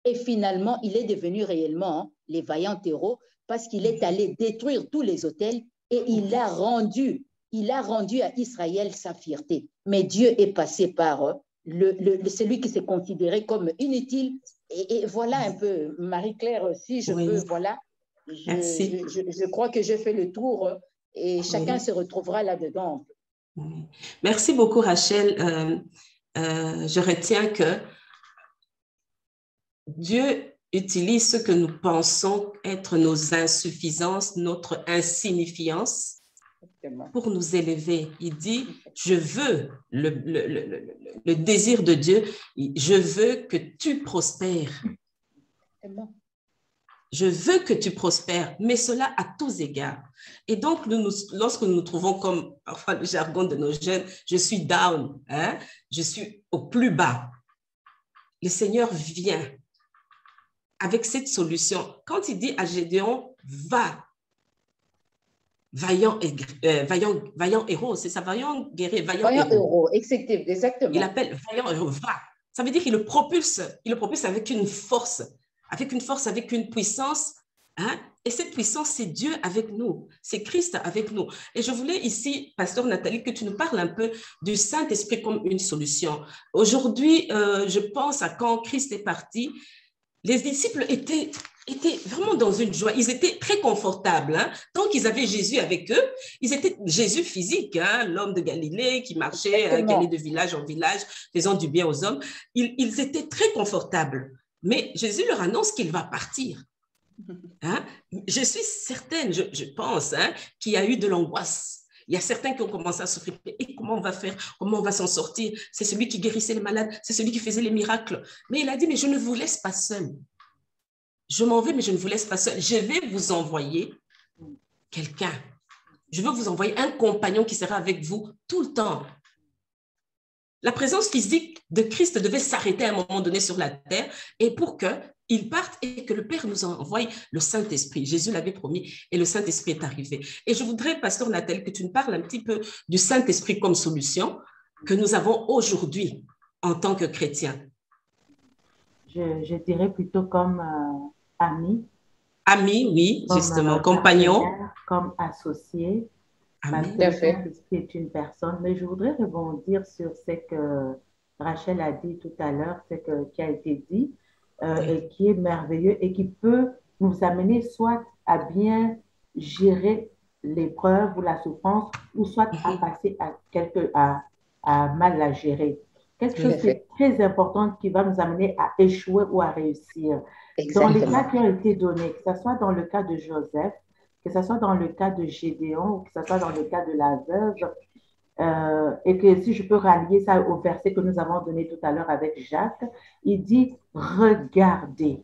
Et finalement, il est devenu réellement les vaillants héros parce qu'il est allé détruire tous les autels et il a rendu il a rendu à Israël sa fierté. Mais Dieu est passé par celui qui s'est considéré comme inutile. Et voilà un peu, Marie-Claire, si je peux, voilà. Je crois que j'ai fait le tour et chacun se retrouvera là-dedans. Merci beaucoup, Rachel. Je retiens que Dieu utilise ce que nous pensons être nos insuffisances, notre insignifiance pour nous élever. Il dit, je veux le désir de Dieu, je veux que tu prospères. Je veux que tu prospères, mais cela à tous égards. Et donc, lorsque nous nous trouvons comme, enfin, le jargon de nos jeunes, je suis down, hein, je suis au plus bas. Le Seigneur vient avec cette solution. Quand il dit à Gédéon, va, vaillant héros, c'est ça, vaillant guerrier, vaillant héros. Exactement. Il appelle vaillant héros, va. Ça veut dire qu'il le propulse avec une force, avec une puissance, hein? Et cette puissance, c'est Dieu avec nous, c'est Christ avec nous. Et je voulais ici, Pasteur Nathalie, que tu nous parles un peu du Saint-Esprit comme une solution. Aujourd'hui, je pense à quand Christ est parti, les disciples étaient vraiment dans une joie. Ils étaient très confortables. Hein? Tant qu'ils avaient Jésus avec eux, ils étaient Jésus physique, hein? L'homme de Galilée qui marchait, qui allait de village en village, faisant du bien aux hommes. Ils étaient très confortables. Mais Jésus leur annonce qu'il va partir. Hein? Je suis certaine, je pense, hein, qu'il y a eu de l'angoisse. Il y a certains qui ont commencé à souffrir. Et comment on va faire? Comment on va s'en sortir? C'est celui qui guérissait les malades, c'est celui qui faisait les miracles. Mais il a dit, mais je ne vous laisse pas seul. Je m'en vais, mais je ne vous laisse pas seul. Je vais vous envoyer quelqu'un. Je veux vous envoyer un compagnon qui sera avec vous tout le temps. La présence physique de Christ devait s'arrêter à un moment donné sur la terre et pour qu'il parte et que le Père nous envoie le Saint-Esprit. Jésus l'avait promis et le Saint-Esprit est arrivé. Et je voudrais, Pasteur Nathalie, que tu nous parles un petit peu du Saint-Esprit comme solution que nous avons aujourd'hui en tant que chrétiens. Je dirais plutôt comme ami. Ami, oui, comme, justement, compagnon. Comme associé. Parce que le Saint-Esprit est une personne. Mais je voudrais rebondir sur ce que Rachel a dit tout à l'heure, ce qui a été dit, et qui est merveilleux et qui peut nous amener soit à bien gérer l'épreuve ou la souffrance, ou soit à passer à mal la gérer. Quelque chose qui est très important qui va nous amener à échouer ou à réussir. Exactement. Dans les cas qui ont été donnés, que ce soit dans le cas de Joseph, que ce soit dans le cas de Gédéon, ou que ce soit dans le cas de la veuve, et que si je peux rallier ça au verset que nous avons donné tout à l'heure avec Jacques, il dit « regardez ».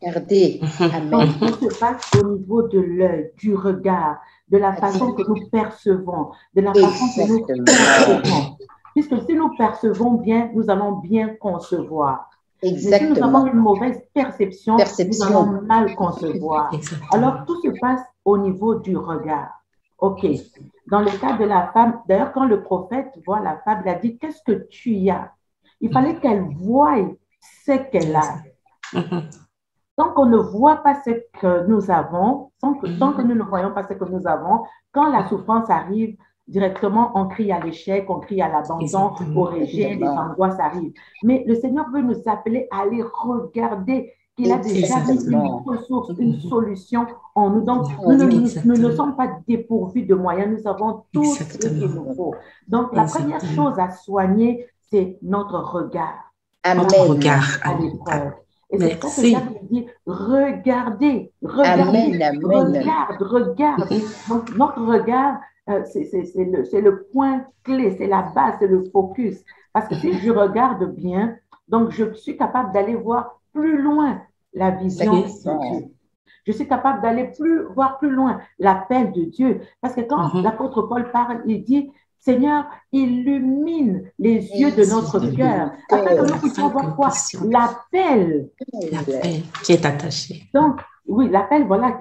Donc, tout se passe au niveau de l'œil, du regard, de la façon que nous percevons, de la façon que nous percevons. Puisque si nous percevons bien, nous allons bien concevoir. Exactement. Mais si nous avons une mauvaise perception, nous allons mal concevoir. Exactement. Alors, tout se passe au niveau du regard. OK. Dans le cas de la femme, d'ailleurs, quand le prophète voit la femme, il a dit, qu'est-ce que tu y as? Il fallait qu'elle voie ce qu'elle a. Tant qu'on ne voit pas ce que nous avons, tant que nous ne voyons pas ce que nous avons, quand la souffrance arrive, directement, on crie à l'échec, on crie à l'abandon, au rejet, les angoisses arrivent. Mais le Seigneur veut nous appeler à aller regarder qu'il a déjà mis une ressource, une solution en nous. Donc, nous ne sommes pas dépourvus de moyens, nous avons tout ce qu'il nous faut. Donc, la première chose à soigner, c'est notre regard. Notre regard à l'épreuve. Et c'est pour ça que Jacques dit, regardez, regarde. Donc, notre regard, c'est le point clé, c'est la base, c'est le focus. Parce que si je regarde bien, donc je suis capable d'aller voir plus loin la vision de Dieu. Je suis capable d'aller voir plus loin l'appel de Dieu. Parce que quand l'apôtre Paul parle, il dit, Seigneur, illumine les yeux de notre cœur, afin que nous puissions voir quoi? L'appel qui est attaché. Donc, oui, l'appel, voilà.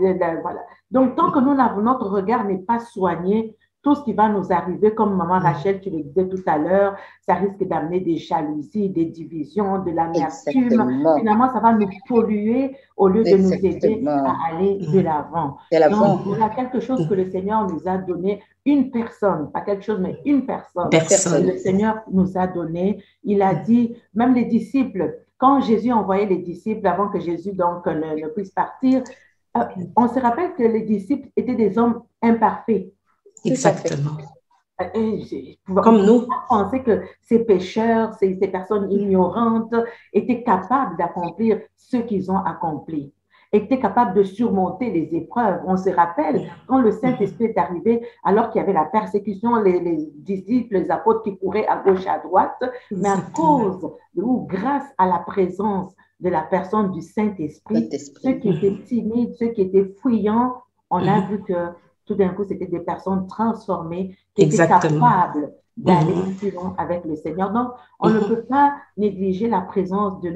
Donc, tant que notre regard n'est pas soigné, tout ce qui va nous arriver, comme maman Rachel, tu le disais tout à l'heure, ça risque d'amener des jalousies, des divisions, de l'amertume. Finalement, ça va nous polluer au lieu de nous aider à aller de l'avant. Donc, voilà quelque chose que le Seigneur nous a donné, une personne, pas quelque chose, mais une personne. Le Seigneur nous a donné. Il a dit, même les disciples, quand Jésus envoyait les disciples avant que Jésus donc ne puisse partir, on se rappelle que les disciples étaient des hommes imparfaits. Exactement. Comme nous. On pensait que ces pécheurs, ces personnes ignorantes étaient capables d'accomplir ce qu'ils ont accompli, étaient capables de surmonter les épreuves. On se rappelle quand le Saint-Esprit est arrivé, alors qu'il y avait la persécution, les disciples, les apôtres qui couraient à gauche, à droite, mais à cause ou grâce à la présence de la personne du Saint-Esprit, ceux qui étaient timides, ceux qui étaient fuyants, on a vu que tout d'un coup, c'était des personnes transformées qui étaient capables d'aller plus loin avec le Seigneur. Donc, on ne peut pas négliger la présence de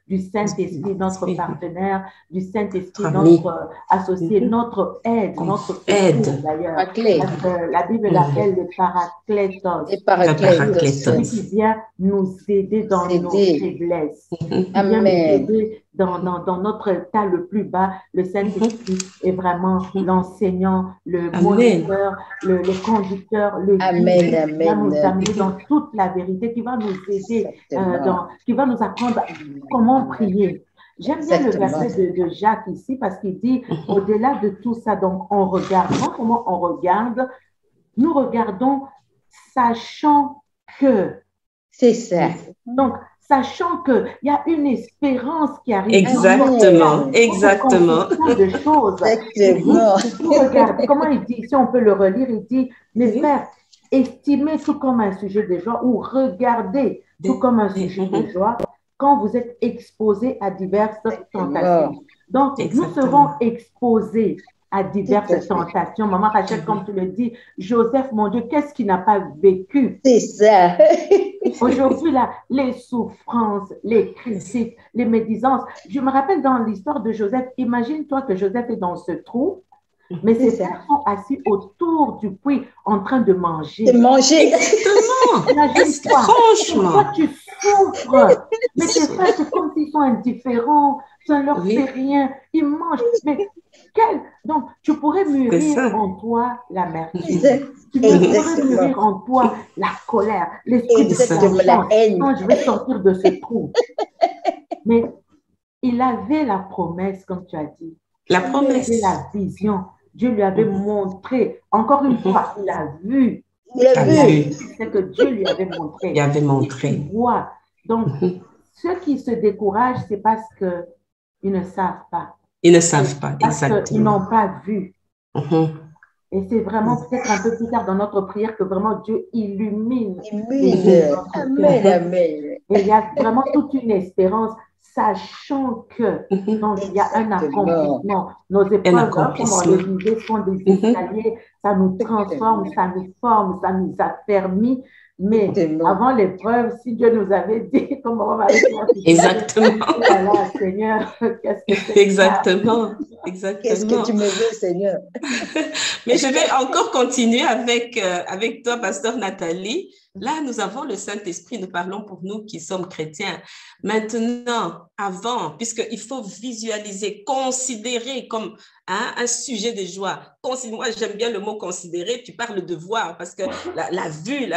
du Saint-Esprit, notre partenaire, du Saint-Esprit, notre associé, notre aide, notre aide d'ailleurs. La Bible l'appelle le Paraclétos. Celui qui vient nous aider dans nos faiblesses, qui vient nous aider dans notre état le plus bas. Le Saint-Esprit est vraiment l'enseignant, le moniteur, le conducteur, le guide, qui va nous amener dans toute la vérité, qui va nous aider, qui va nous apprendre comment prier. J'aime bien le verset de Jacques ici parce qu'il dit, au-delà de tout ça, donc on regarde. Comment on regarde? Nous regardons sachant que. C'est ça. Donc, sachant qu'il y a une espérance qui arrive. Exactement, exactement. De choses. Regarde, comment il dit, si on peut le relire, il dit, mes frères, estimez tout comme un sujet de joie ou regardez tout comme un sujet de joie quand vous êtes exposés à diverses tentations. Donc, nous serons exposés à diverses tentations. Maman Rachel, comme tu le dis, Joseph, mon Dieu, qu'est-ce qu'il n'a pas vécu? C'est ça. Aujourd'hui, là, les souffrances, les critiques, les médisances. Je me rappelle dans l'histoire de Joseph, imagine-toi que Joseph est dans ce trou, mais ses frères sont assis autour du puits en train de manger. De manger. Exactement. Imagine-toi. Franchement. Toi, tu souffres. Mais tes frères, c'est comme s'ils sont indifférents. Ça ne leur fait rien. Ils mangent. Mais donc, tu pourrais mûrir en toi l'amertume. Tu pourrais mûrir en toi la colère, l'esprit de la haine. Non, je vais sortir de ce trou. Mais il avait la promesse, comme tu as dit. La promesse. Il avait la vision. Dieu lui avait montré. Encore une fois, il a vu. Il a vu. C'est que Dieu lui avait montré. Il avait montré. Il voit. Donc, ceux qui se découragent, c'est parce qu'ils ne savent pas. Ils ne savent pas, exactement. Parce qu'ils n'ont pas vu. Et c'est vraiment peut-être un peu plus tard dans notre prière que vraiment Dieu illumine. Amen, amen. Et il y a vraiment toute une espérance, sachant que donc, il y a un accomplissement. Nos épreuves, comme on le disait, sont des escaliers. Ça nous transforme, ça nous forme, ça nous affermit. Mais avant l'épreuve, si Dieu nous avait dit comment on va aller. Exactement. Voilà, Seigneur, qu'est-ce que c'est? Exactement. Exactement. Qu'est-ce que tu me veux, Seigneur? Mais je vais encore continuer avec toi, Pasteur Nathalie. Là, nous avons le Saint-Esprit, nous parlons pour nous qui sommes chrétiens. Maintenant, avant, puisqu'il faut visualiser, considérer comme un sujet de joie. Moi, j'aime bien le mot considérer, tu parles de voir, parce que la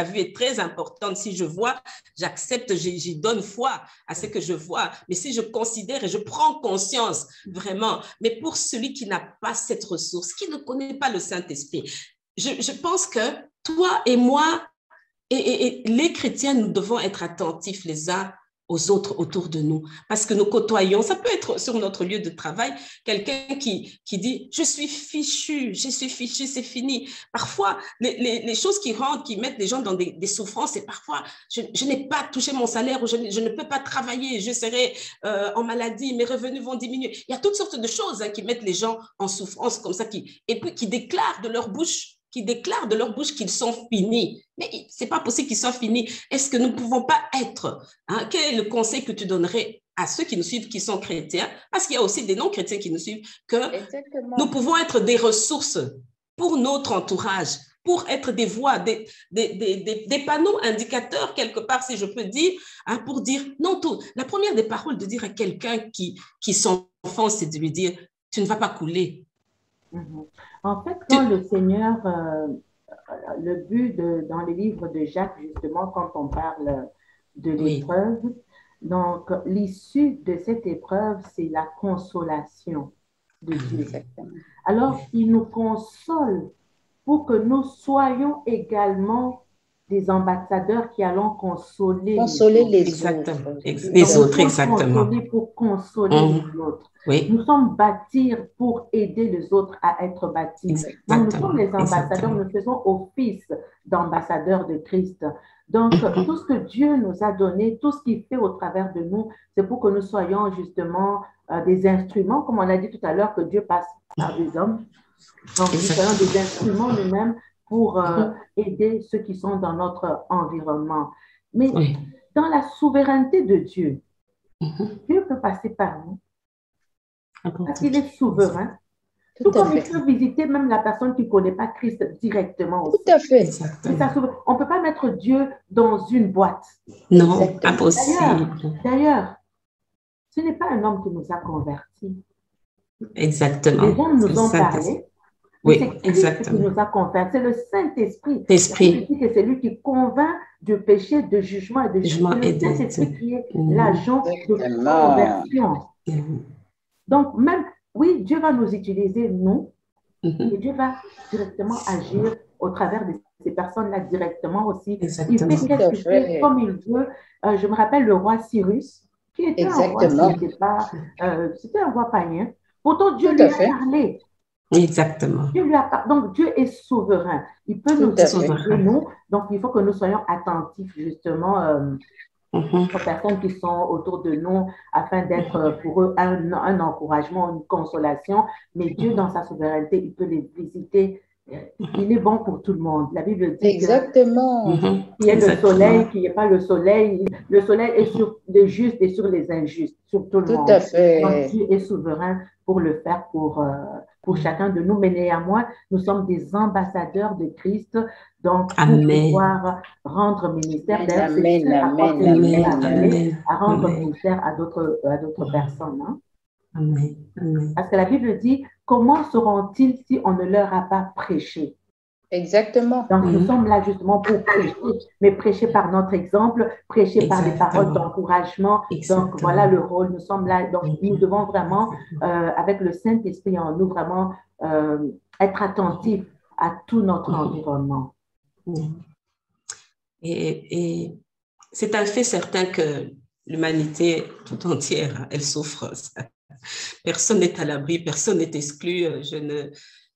vue est très importante. Si je vois, j'accepte, j'y donne foi à ce que je vois. Mais si je considère et je prends conscience, vraiment, mais pour celui qui n'a pas cette ressource, qui ne connaît pas le Saint-Esprit, je pense que toi et moi, et les chrétiens, nous devons être attentifs les uns aux autres autour de nous, parce que nous côtoyons, ça peut être sur notre lieu de travail, quelqu'un qui dit « je suis fichu, c'est fini ». Parfois, les choses qui rentrent, qui mettent les gens dans des souffrances, et parfois, je n'ai pas touché mon salaire, ou je ne peux pas travailler, je serai en maladie, mes revenus vont diminuer. Il y a toutes sortes de choses qui mettent les gens en souffrance comme ça, et puis qui déclarent de leur bouche qu'ils sont finis. Mais ce n'est pas possible qu'ils soient finis. Est-ce que nous ne pouvons pas être? Quel est le conseil que tu donnerais à ceux qui nous suivent, qui sont chrétiens? Parce qu'il y a aussi des non-chrétiens qui nous suivent, que nous pouvons être des ressources pour notre entourage. pour être des voix, des panneaux indicateurs quelque part, si je peux dire, hein, pour dire, non, tout. La première des paroles de dire à quelqu'un qui s'enfonce, c'est de lui dire, tu ne vas pas couler. En fait, quand le Seigneur, le but dans les livres de Jacques, justement, quand on parle de l'épreuve, donc l'issue de cette épreuve, c'est la consolation de Dieu. Alors, il nous console pour que nous soyons également des ambassadeurs qui allons consoler les autres. Exactement. Pour consoler les autres. Oui. Nous sommes bâtis pour aider les autres à être bâtis. Donc, nous sommes les ambassadeurs, nous faisons office d'ambassadeurs de Christ. Donc, tout ce que Dieu nous a donné, tout ce qu'il fait au travers de nous, c'est pour que nous soyons justement des instruments, comme on l'a dit tout à l'heure, que Dieu passe par des hommes. Donc, nous soyons des instruments nous-mêmes pour aider ceux qui sont dans notre environnement. Mais dans la souveraineté de Dieu, Dieu peut passer par nous. Parce qu'il est souverain. Tout comme il peut visiter même la personne qui ne connaît pas Christ directement aussi. Tout à fait. On ne peut pas mettre Dieu dans une boîte. Non, impossible. D'ailleurs, ce n'est pas un homme qui nous a convertis. Exactement. Les gens nous ont parlé. Oui, c'est exactement. Christ qui nous a convertis. C'est le Saint-Esprit. C'est lui qui convainc du péché, de jugement et de justice. C'est le Saint-Esprit qui est l'agent de conversion. Donc, même, oui, Dieu va nous utiliser, nous, et Dieu va directement agir au travers de ces personnes-là directement aussi. Exactement. Il fait quelque chose comme il veut. Je me rappelle le roi Cyrus, qui était un roi qui n'était pas... c'était un roi païen. Pourtant, Dieu lui a parlé. Exactement. Donc, Dieu est souverain. Il peut nous utiliser, nous. Donc, il faut que nous soyons attentifs, justement, aux personnes qui sont autour de nous, afin d'être pour eux un encouragement, une consolation. Mais Dieu, dans sa souveraineté, il peut les visiter. Il est bon pour tout le monde. La Bible dit qu'il y a le soleil, qu'il n'y ait pas le soleil. Le soleil est sur les justes et sur les injustes, sur tout le monde. Tout à fait. Donc, Dieu est souverain pour le faire pour chacun de nous. Mais néanmoins, nous sommes des ambassadeurs de Christ. Donc, pour pouvoir rendre ministère, à rendre ministère à d'autres personnes. Hein? Amen. Parce que la Bible dit, comment seront-ils si on ne leur a pas prêché? Exactement. Donc, nous sommes là justement pour prêcher, mais prêcher par notre exemple, prêcher par des paroles d'encouragement. Donc, voilà le rôle. Nous sommes là. Donc, nous devons vraiment, avec le Saint-Esprit en nous, vraiment être attentifs à tout notre environnement. Et c'est un fait certain que l'humanité tout entière, elle souffre. Personne n'est à l'abri, personne n'est exclu.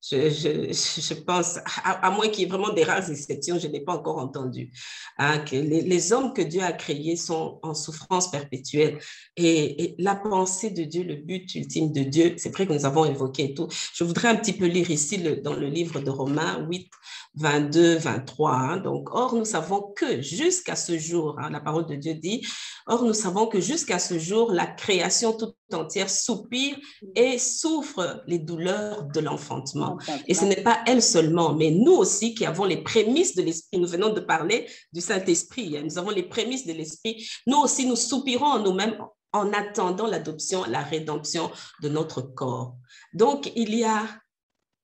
Je pense, à moins qu'il y ait vraiment des rares exceptions, je n'ai pas encore entendu, hein, que les hommes que Dieu a créés sont en souffrance perpétuelle. Et la pensée de Dieu, le but ultime de Dieu, c'est vrai que nous avons évoqué et tout. Je voudrais un petit peu lire ici dans le livre de Romains 8, 22, 23. Hein, donc, or, nous savons que jusqu'à ce jour, hein, la parole de Dieu dit, or, nous savons que jusqu'à ce jour, la création toute entière soupire et souffre les douleurs de l'enfantement. Et ce n'est pas elle seulement, mais nous aussi qui avons les prémices de l'Esprit. Nous venons de parler du Saint-Esprit. Hein, nous avons les prémices de l'Esprit. Nous aussi, nous soupirons en nous-mêmes en attendant l'adoption, la rédemption de notre corps. Donc, il y a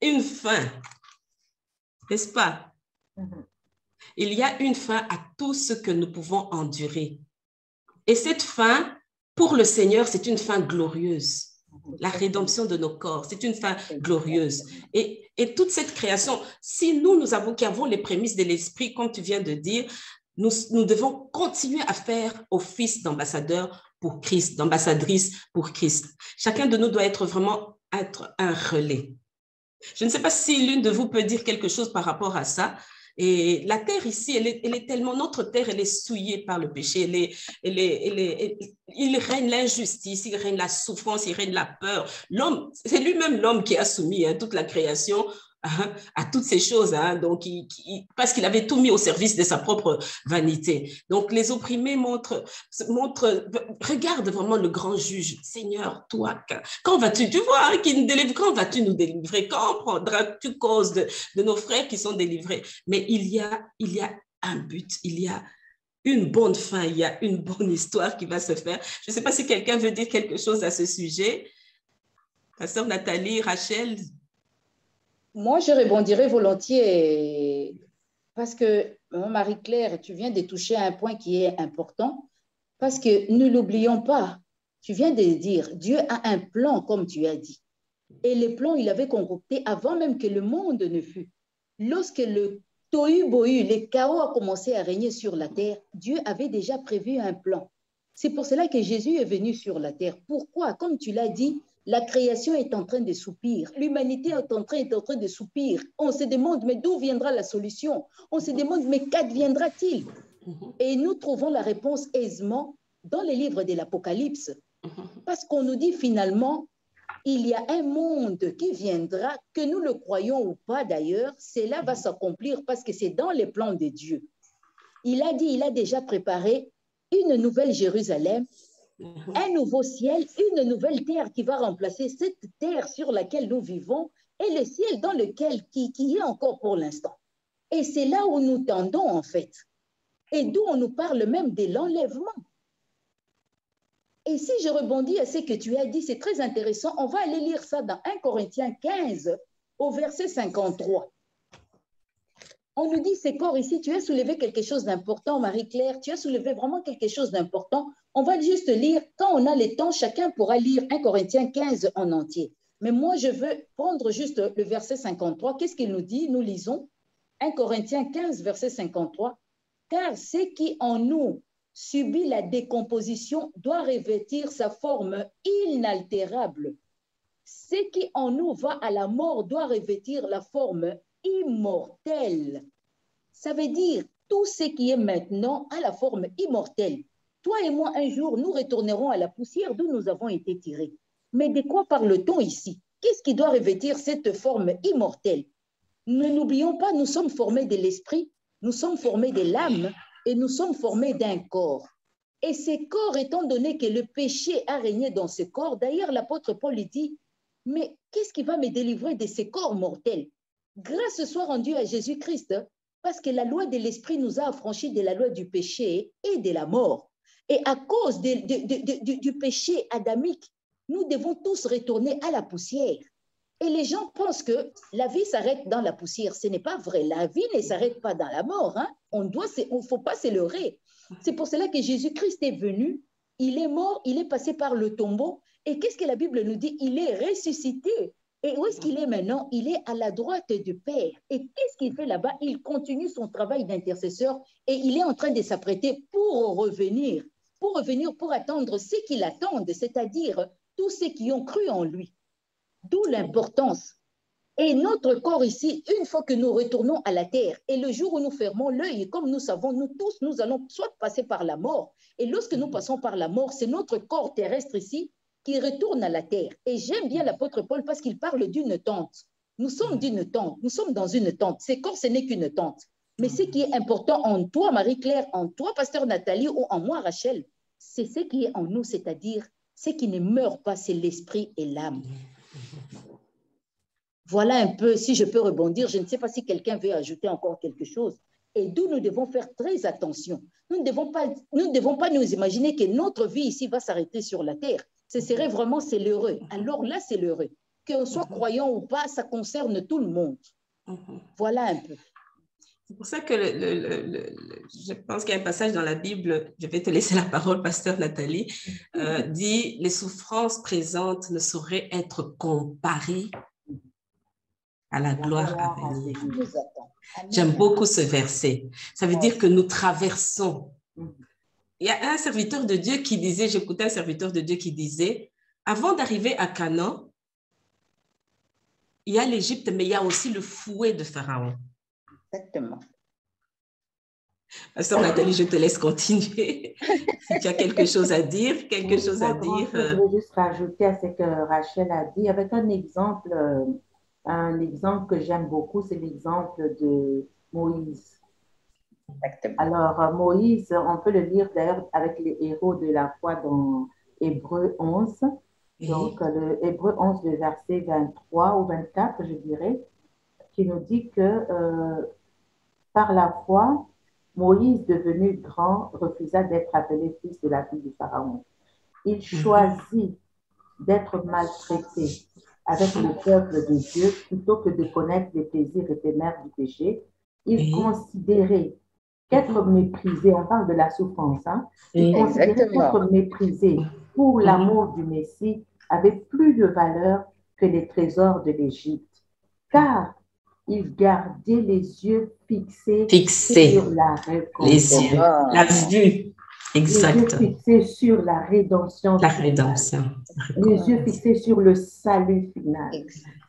une fin, n'est-ce pas? Il y a une fin à tout ce que nous pouvons endurer. Et cette fin, pour le Seigneur, c'est une fin glorieuse. La rédemption de nos corps, c'est une fin glorieuse. Et toute cette création, si nous avons les prémices de l'Esprit, comme tu viens de dire, nous devons continuer à faire office d'ambassadeur pour Christ, d'ambassadrice pour Christ. Chacun de nous doit vraiment être un relais. Je ne sais pas si l'une de vous peut dire quelque chose par rapport à ça. Et la terre ici, elle est tellement, notre terre, elle est souillée par le péché. Il règne l'injustice, il règne la souffrance, il règne la peur. L'homme, c'est lui-même l'homme qui a soumis toute la création à toutes ces choses, hein, donc parce qu'il avait tout mis au service de sa propre vanité. Donc les opprimés montrent, regarde vraiment le grand juge. Seigneur, toi, quand vas-tu, tu vois, hein, quand vas-tu nous délivrer? Quand prendras-tu cause de nos frères qui sont délivrés? Mais il y a un but, il y a une bonne fin, il y a une bonne histoire qui va se faire. Je ne sais pas si quelqu'un veut dire quelque chose à ce sujet. Pasteur Nathalie, Rachel. Moi, je rebondirai volontiers parce que, Marie-Claire, tu viens de toucher à un point qui est important parce que ne l'oublions pas. Tu viens de dire, Dieu a un plan, comme tu as dit. Et le plan, il avait concocté avant même que le monde ne fût. Lorsque le tohu-bohu, le chaos a commencé à régner sur la terre, Dieu avait déjà prévu un plan. C'est pour cela que Jésus est venu sur la terre. Pourquoi? Comme tu l'as dit, la création est en train de soupir. L'humanité est en train de soupir. On se demande, mais d'où viendra la solution? On se demande, mais qu'adviendra-t-il? Et nous trouvons la réponse aisément dans les livres de l'Apocalypse. Parce qu'on nous dit finalement, il y a un monde qui viendra, que nous le croyons ou pas d'ailleurs, cela va s'accomplir parce que c'est dans les plans de Dieu. Il a dit, il a déjà préparé une nouvelle Jérusalem, un nouveau ciel, une nouvelle terre qui va remplacer cette terre sur laquelle nous vivons et le ciel dans lequel qui est encore pour l'instant. Et c'est là où nous tendons en fait. Et d'où on nous parle même de l'enlèvement. Et si je rebondis à ce que tu as dit, c'est très intéressant. On va aller lire ça dans 1 Corinthiens 15 au verset 53. On nous dit, c'est corps ici, tu as soulevé quelque chose d'important, Marie-Claire, tu as soulevé vraiment quelque chose d'important. On va juste lire, quand on a le temps, chacun pourra lire 1 Corinthiens 15 en entier. Mais moi, je veux prendre juste le verset 53. Qu'est-ce qu'il nous dit? Nous lisons 1 Corinthiens 15, verset 53. Car ce qui en nous subit la décomposition doit revêtir sa forme inaltérable. Ce qui en nous va à la mort doit revêtir la forme immortelle. Ça veut dire tout ce qui est maintenant a la forme immortelle. Toi et moi, un jour, nous retournerons à la poussière d'où nous avons été tirés. Mais de quoi parle-t-on ici? Qu'est-ce qui doit revêtir cette forme immortelle? Ne n'oublions pas, nous sommes formés de l'esprit, nous sommes formés de l'âme et nous sommes formés d'un corps. Et ces corps, étant donné que le péché a régné dans ce corps, d'ailleurs l'apôtre Paul dit, mais qu'est-ce qui va me délivrer de ces corps mortels? Grâce soit rendue à Jésus-Christ, parce que la loi de l'esprit nous a affranchis de la loi du péché et de la mort. Et à cause du péché adamique, nous devons tous retourner à la poussière. Et les gens pensent que la vie s'arrête dans la poussière. Ce n'est pas vrai. La vie ne s'arrête pas dans la mort. Hein? On ne faut pas se leurrer. C'est pour cela que Jésus-Christ est venu. Il est mort, il est passé par le tombeau. Et qu'est-ce que la Bible nous dit? Il est ressuscité. Et où est-ce qu'il est maintenant? Il est à la droite du Père. Et qu'est-ce qu'il fait là-bas? Il continue son travail d'intercesseur et il est en train de s'apprêter pour revenir, pour attendre ce qu'il attend, c'est-à-dire tous ceux qui ont cru en lui. D'où l'importance. Et notre corps ici, une fois que nous retournons à la terre, et le jour où nous fermons l'œil, comme nous savons, nous tous, nous allons soit passer par la mort. Et lorsque nous passons par la mort, c'est notre corps terrestre ici qui retourne à la terre. Et j'aime bien l'apôtre Paul parce qu'il parle d'une tente. Nous sommes d'une tente, nous sommes dans une tente. Ce corps, ce n'est qu'une tente. Mais ce qui est important en toi, Marie-Claire, en toi, pasteur Nathalie, ou en moi, Rachel, c'est ce qui est en nous, c'est-à-dire ce qui ne meurt pas, c'est l'esprit et l'âme. Voilà un peu, si je peux rebondir, je ne sais pas si quelqu'un veut ajouter encore quelque chose. Et d'où nous devons faire très attention. Nous ne devons pas nous imaginer que notre vie ici va s'arrêter sur la terre. Ce serait vraiment, c'est l'heureux. Alors là, c'est l'heureux. Qu'on soit croyant ou pas, ça concerne tout le monde. Voilà un peu. C'est pour ça que je pense qu'il y a un passage dans la Bible, je vais te laisser la parole, pasteur Nathalie, dit « Les souffrances présentes ne sauraient être comparées à la gloire à venir. » J'aime beaucoup ce verset. Ça veut dire que nous traversons. Il y a un serviteur de Dieu qui disait, j'écoutais un serviteur de Dieu qui disait, avant d'arriver à Canaan, il y a l'Égypte, mais il y a aussi le fouet de Pharaon. Exactement. Pasteur Nathalie, je te laisse continuer. Si tu as quelque chose à dire, Je voudrais juste rajouter à ce que Rachel a dit avec un exemple un exemple que j'aime beaucoup, c'est l'exemple de Moïse. Exactement. Alors, Moïse, on peut le lire d'ailleurs avec les héros de la foi dans Hébreu 11. Donc, le Hébreu 11, le verset 23 ou 24, je dirais, qui nous dit que par la foi, Moïse, devenu grand, refusa d'être appelé fils de la fille du Pharaon. Il choisit d'être maltraité avec le peuple de Dieu plutôt que de connaître les plaisirs éphémères du péché. Il considérait qu'être méprisé, on parle de la souffrance, hein, il considérait qu'être méprisé pour l'amour du Messie avait plus de valeur que les trésors de l'Égypte, car il gardait les yeux fixés sur la récompense. Les yeux, la vue. Exact. Les yeux fixés sur la rédemption. La rédemption. Les yeux fixés sur le salut final.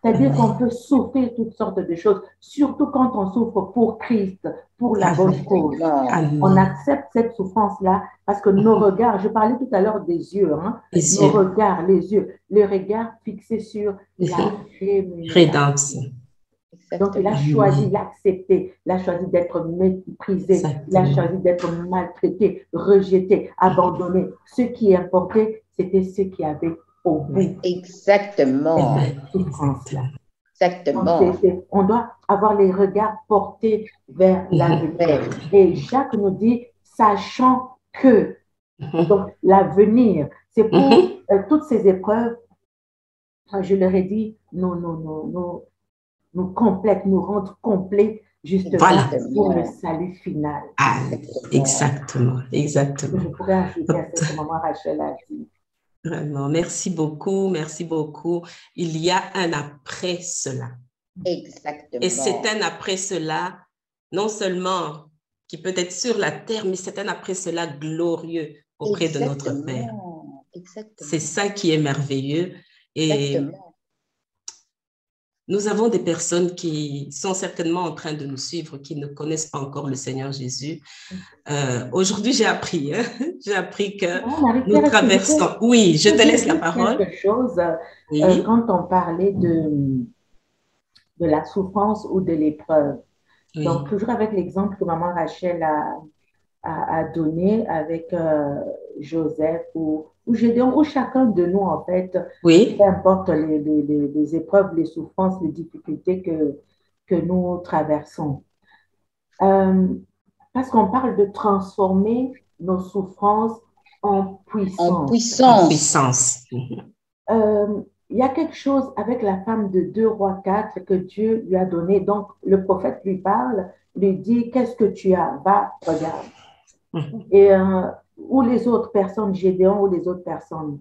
C'est-à-dire qu'on peut souffrir toutes sortes de choses, surtout quand on souffre pour Christ, pour la bonne cause. On accepte cette souffrance-là parce que nos regards, je parlais tout à l'heure des yeux, hein, nos regards, les yeux, le regard fixé sur la rédemption. Donc, il a choisi d'accepter, il a choisi d'être méprisé, il a choisi d'être maltraité, rejeté, abandonné. Ce qui importait, c'était ce qui avait au bout. Exactement. Exactement. Donc, on doit avoir les regards portés vers l'avenir. Et Jacques nous dit, sachant que, donc l'avenir, c'est pour toutes ces épreuves, je leur ai dit, nous complète, nous rendre complets justement pour le salut final. Ah, exactement, exactement. Je pourrais ajouter à ce que maman Rachel a dit. Vraiment, merci beaucoup, merci beaucoup. Il y a un après cela. Exactement. Et c'est un après cela, non seulement qui peut être sur la terre, mais c'est un après cela glorieux auprès de notre Père. C'est ça qui est merveilleux. Et nous avons des personnes qui sont certainement en train de nous suivre, qui ne connaissent pas encore le Seigneur Jésus. Aujourd'hui, j'ai appris que nous traversons. Oui, je te laisse la parole. Quelque chose, quand on parlait de la souffrance ou de l'épreuve. Donc, toujours avec l'exemple que maman Rachel a donné avec Joseph ou Gédéon, ou chacun de nous, en fait, peu importe les épreuves, les souffrances, les difficultés que nous traversons. Parce qu'on parle de transformer nos souffrances en puissance. En puissance. En puissance. Il y a quelque chose avec la femme de 2 Rois 4 que Dieu lui a donné. Donc, le prophète lui parle, lui dit, qu'est-ce que tu as? Va, regarde. Et ou les autres personnes, Gédéon ou les autres personnes.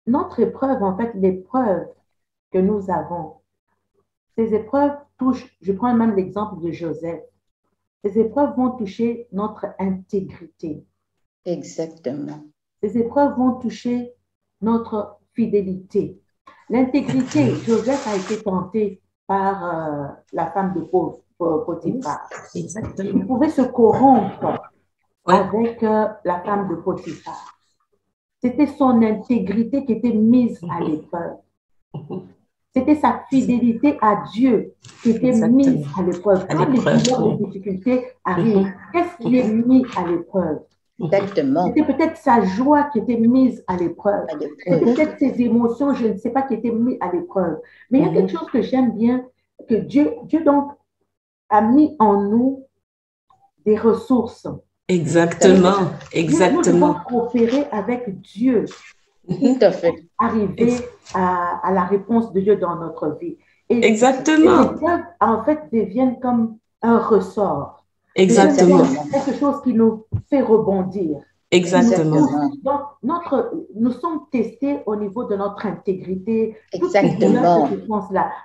Notre épreuve, en fait, l'épreuve que nous avons, ces épreuves touchent, je prends même l'exemple de Joseph, ces épreuves vont toucher notre intégrité. Exactement. Ces épreuves vont toucher notre fidélité. L'intégrité, Joseph a été tenté par la femme de Potiphar. Il pouvait se corrompre avec la femme de Potiphar. C'était son intégrité qui était mise à l'épreuve. C'était sa fidélité à Dieu qui était mise à l'épreuve. Quand les difficultés arrivent, qu'est-ce qui est mis à l'épreuve? Exactement. C'était peut-être sa joie qui était mise à l'épreuve. C'était peut-être ses émotions, je ne sais pas, qui étaient mises à l'épreuve. Mais il y a quelque chose que j'aime bien, que Dieu donc a mis en nous des ressources. Exactement, exactement. Nous devons coopérer avec Dieu. Tout à fait. Arriver à la réponse de Dieu dans notre vie. Et exactement. Les épreuves, en fait, deviennent comme un ressort. Exactement. Quelque chose qui nous fait rebondir. Exactement. Donc, nous sommes testés au niveau de notre intégrité. Exactement.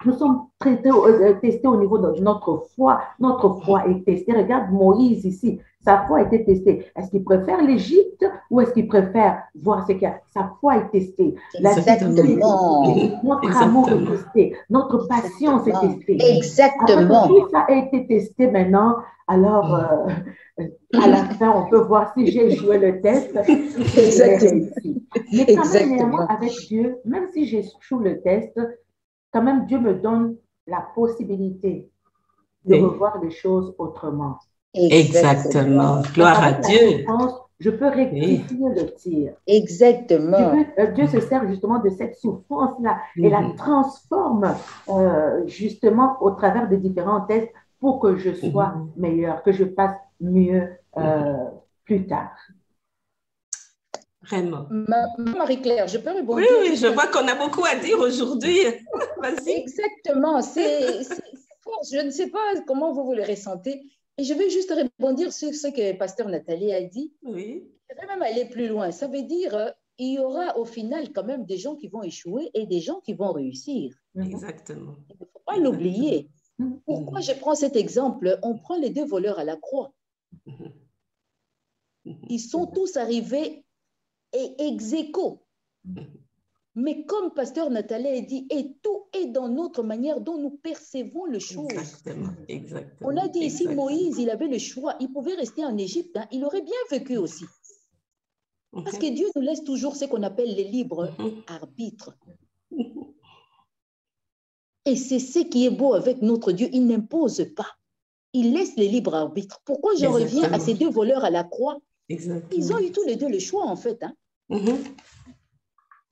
Nous sommes testés au niveau de notre foi. Notre foi est testée. Regarde Moïse ici. Sa foi a été testée. Est-ce qu'il préfère l'Égypte ou est-ce qu'il préfère voir ce qu'il y a? Sa foi est testée. Notre amour est testé. Notre patience est testée. Exactement. Après que tout ça a été testé maintenant, alors à la fin, on peut voir si j'ai joué le test. Exactement. Mais quand même, avec Dieu, même si j'échoue le test, quand même, Dieu me donne la possibilité de revoir les choses autrement. Exactement. Gloire à Dieu. Je peux rectifier le tir. Exactement. Dieu se sert justement de cette souffrance-là et la transforme justement au travers de différents tests pour que je sois meilleur, que je fasse mieux plus tard. Vraiment. Marie-Claire, je peux rebondir? Oui, je vois qu'on a beaucoup à dire aujourd'hui. Vas-y. Exactement. C'est fort. Je ne sais pas comment vous le ressentez. Et je vais juste rebondir sur ce que Pasteur Nathalie a dit. Oui. Je vais même aller plus loin. Ça veut dire il y aura au final quand même des gens qui vont échouer et des gens qui vont réussir. Exactement. Il ne faut pas l'oublier. Pourquoi je prends cet exemple? On prend les 2 voleurs à la croix. Ils sont tous arrivés ex aequo. Mais comme Pasteur Nathalie a dit, et tout est dans notre manière dont nous percevons les choses. Exactement. On a dit ici, Moïse, il avait le choix. Il pouvait rester en Égypte. Hein. Il aurait bien vécu aussi. Parce que Dieu nous laisse toujours ce qu'on appelle les libres arbitres. Et c'est ce qui est beau avec notre Dieu. Il n'impose pas. Il laisse les libres arbitres. Pourquoi j'en reviens à ces 2 voleurs à la croix? Ils ont eu tous les 2 le choix, en fait. Hein.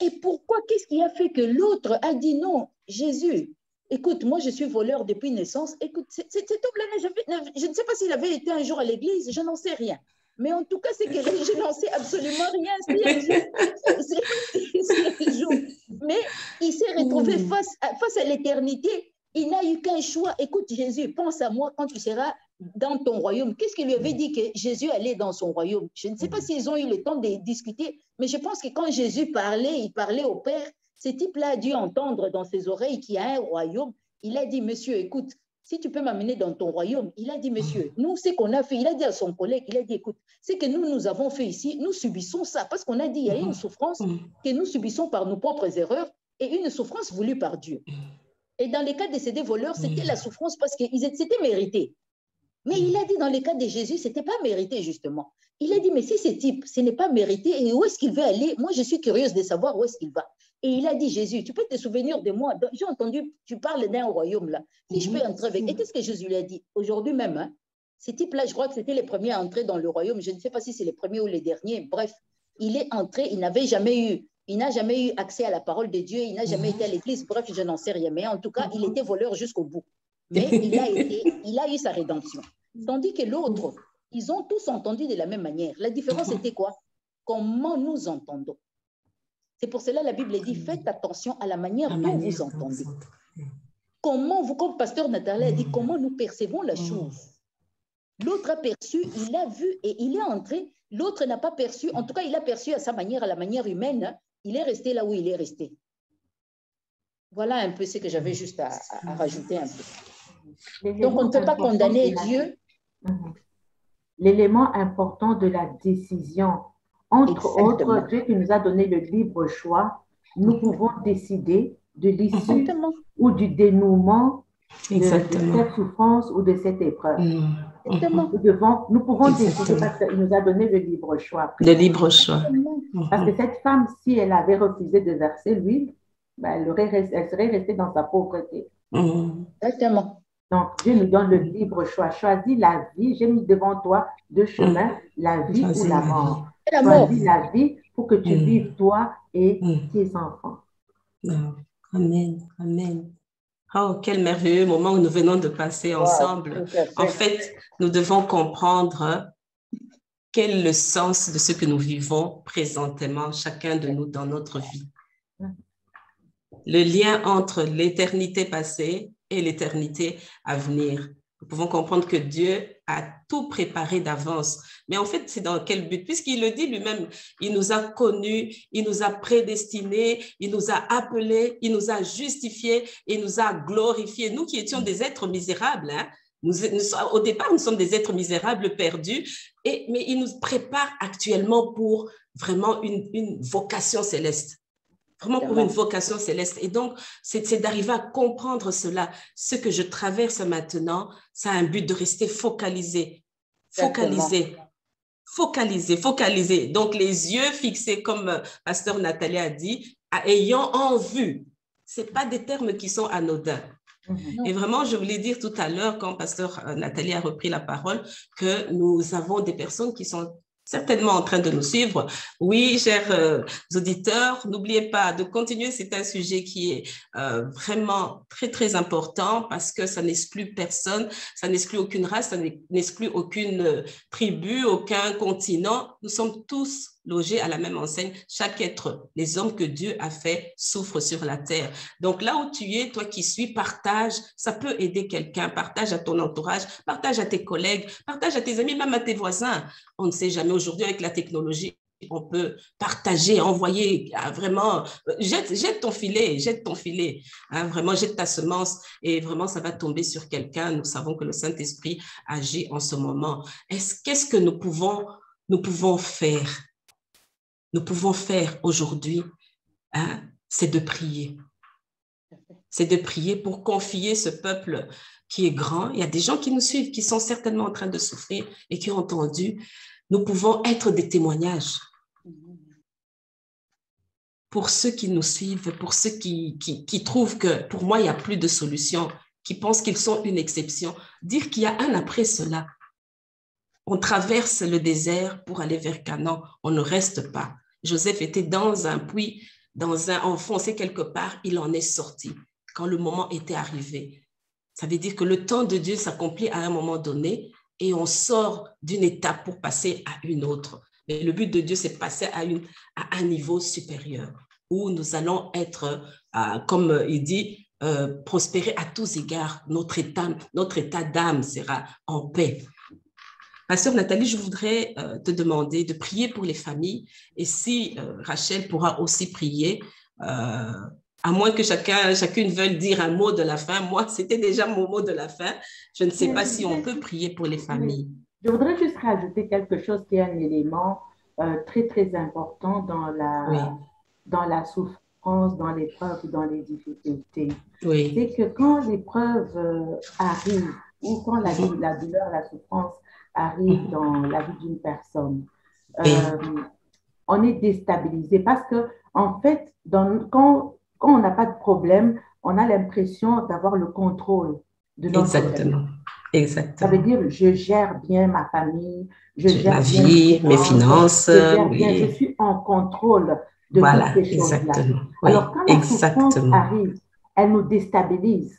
Et pourquoi, qu'est-ce qui a fait que l'autre a dit non, Jésus, écoute, moi je suis voleur depuis naissance, écoute, cet homme-là, je ne sais pas s'il avait été un jour à l'église, je n'en sais rien. Mais en tout cas, c'est que je n'en sais absolument rien. Si un jour, mais il s'est retrouvé face à l'éternité. Il n'a eu qu'un choix. Écoute, Jésus, pense à moi quand tu seras dans ton royaume. Qu'est-ce qu'il lui avait dit que Jésus allait dans son royaume? Je ne sais pas s'ils ont eu le temps de discuter, mais je pense que quand Jésus parlait, il parlait au Père. Ce type-là a dû entendre dans ses oreilles qu'il y a un royaume. Il a dit, monsieur, écoute, si tu peux m'amener dans ton royaume, il a dit, monsieur, nous, ce qu'on a fait, il a dit à son collègue, il a dit, écoute, ce que nous avons fait ici, nous subissons ça, parce qu'on a dit, il y a une souffrance que nous subissons par nos propres erreurs et une souffrance voulue par Dieu. Et dans le cas de ces 2 voleurs, c'était la souffrance parce que c'était mérité. Mais il a dit dans le cas de Jésus, ce n'était pas mérité, justement. Il a dit, mais si ce type, ce n'est pas mérité, et où est-ce qu'il veut aller? Moi, je suis curieuse de savoir où est-ce qu'il va. Et il a dit, Jésus, tu peux te souvenir de moi? J'ai entendu, tu parles d'un royaume là. Si je peux entrer avec. Et qu'est-ce que Jésus lui a dit? Aujourd'hui même, hein, ces types-là, je crois que c'était les premiers à entrer dans le royaume. Je ne sais pas si c'est les premiers ou les derniers. Bref, il est entré, il n'a jamais eu accès à la parole de Dieu, il n'a jamais été à l'église. Bref, je n'en sais rien. Mais en tout cas, il était voleur jusqu'au bout. Mais il a eu sa rédemption. Tandis que l'autre, ils ont tous entendu de la même manière. La différence était quoi? Comment nous entendons. C'est pour cela que la Bible dit, faites attention à la manière dont vous entendez. Comment vous, comme Pasteur Nathalie a dit, comment nous percevons la chose. L'autre a perçu, il a vu et il est entré. L'autre n'a pas perçu, en tout cas, il a perçu à sa manière, à la manière humaine. Il est resté là où il est resté. Voilà un peu ce que j'avais juste à rajouter un peu. Donc, on ne peut pas condamner Dieu. L'élément important de la décision, entre autres, Dieu qui nous a donné le libre choix, nous pouvons décider de l'issue ou du dénouement de cette souffrance ou de cette épreuve. Nous pouvons décider parce qu'il nous a donné le libre choix. Le libre choix. Parce que cette femme, si elle avait refusé de verser l'huile, ben, elle serait restée dans sa pauvreté. Exactement. Donc, Dieu nous donne le libre choix. Choisis la vie. J'ai mis devant toi 2 chemins, la vie ou la mort. Choisis la vie pour que tu vives toi et tes enfants. Amen. Amen. Oh, quel merveilleux moment que nous venons de passer ensemble. En fait, nous devons comprendre quel est le sens de ce que nous vivons présentement, chacun de nous dans notre vie. Le lien entre l'éternité passée et l'éternité à venir. Nous pouvons comprendre que Dieu a tout préparé d'avance. Mais en fait, c'est dans quel but? Puisqu'il le dit lui-même, il nous a connus, il nous a prédestinés, il nous a appelés, il nous a justifiés, il nous a glorifiés. Nous qui étions des êtres misérables, hein, au départ, nous sommes des êtres misérables, perdus, mais il nous prépare actuellement pour vraiment une vocation céleste. Vraiment pour une vocation céleste. Et donc, c'est d'arriver à comprendre cela. Ce que je traverse maintenant, ça a un but de rester focalisé. Focalisé. Focalisé, focalisé. Donc, les yeux fixés, comme Pasteur Nathalie a dit, ayant en vue c'est pas des termes qui sont anodins. Et vraiment, je voulais dire tout à l'heure, quand Pasteur Nathalie a repris la parole, que nous avons des personnes qui sont certainement en train de nous suivre. Oui, chers auditeurs, n'oubliez pas de continuer. C'est un sujet qui est vraiment très, très important parce que ça n'exclut personne, ça n'exclut aucune race, ça n'exclut aucune tribu, aucun continent. Nous sommes tous logés à la même enseigne. Chaque être, les hommes que Dieu a fait, souffrent sur la terre. Donc là où tu es, toi qui suis, partage. Ça peut aider quelqu'un. Partage à ton entourage, partage à tes collègues, partage à tes amis, même à tes voisins. On ne sait jamais. Aujourd'hui, avec la technologie, on peut partager, envoyer, vraiment, jette ton filet, hein, vraiment, jette ta semence et vraiment, ça va tomber sur quelqu'un. Nous savons que le Saint-Esprit agit en ce moment. Qu'est-ce que nous pouvons faire? Nous pouvons faire aujourd'hui, hein, c'est de prier. C'est de prier pour confier ce peuple qui est grand. Il y a des gens qui nous suivent, qui sont certainement en train de souffrir et qui ont entendu. Nous pouvons être des témoignages pour ceux qui nous suivent, pour ceux qui trouvent que pour moi, il n'y a plus de solution, qui pensent qu'ils sont une exception. Dire qu'il y a un après cela. On traverse le désert pour aller vers Canaan. On ne reste pas. Joseph était dans un puits, enfoncé quelque part, il en est sorti quand le moment était arrivé. Ça veut dire que le temps de Dieu s'accomplit à un moment donné et on sort d'une étape pour passer à une autre. Mais le but de Dieu, c'est de passer à un niveau supérieur où nous allons être, comme il dit, prospérer à tous égards. Notre état d'âme sera en paix. Pasteur Nathalie, je voudrais te demander de prier pour les familles et si Rachel pourra aussi prier, à moins que chacune veuille dire un mot de la fin. Moi, c'était déjà mon mot de la fin. Je ne sais pas si on peut prier pour les familles. Je voudrais juste rajouter quelque chose qui est un élément très, très important dans la souffrance, dans l'épreuve, dans les difficultés. Oui. C'est que quand l'épreuve arrive ou quand la douleur, la souffrance arrive dans la vie d'une personne, on est déstabilisé parce que, en fait, quand on n'a pas de problème, on a l'impression d'avoir le contrôle de notre Exactement. Exactement. Ça veut dire je gère bien ma famille, je gère ma vie, mes finances, je suis en contrôle de toutes ces choses-là. Oui, alors quand la souffrance arrive, elle nous déstabilise.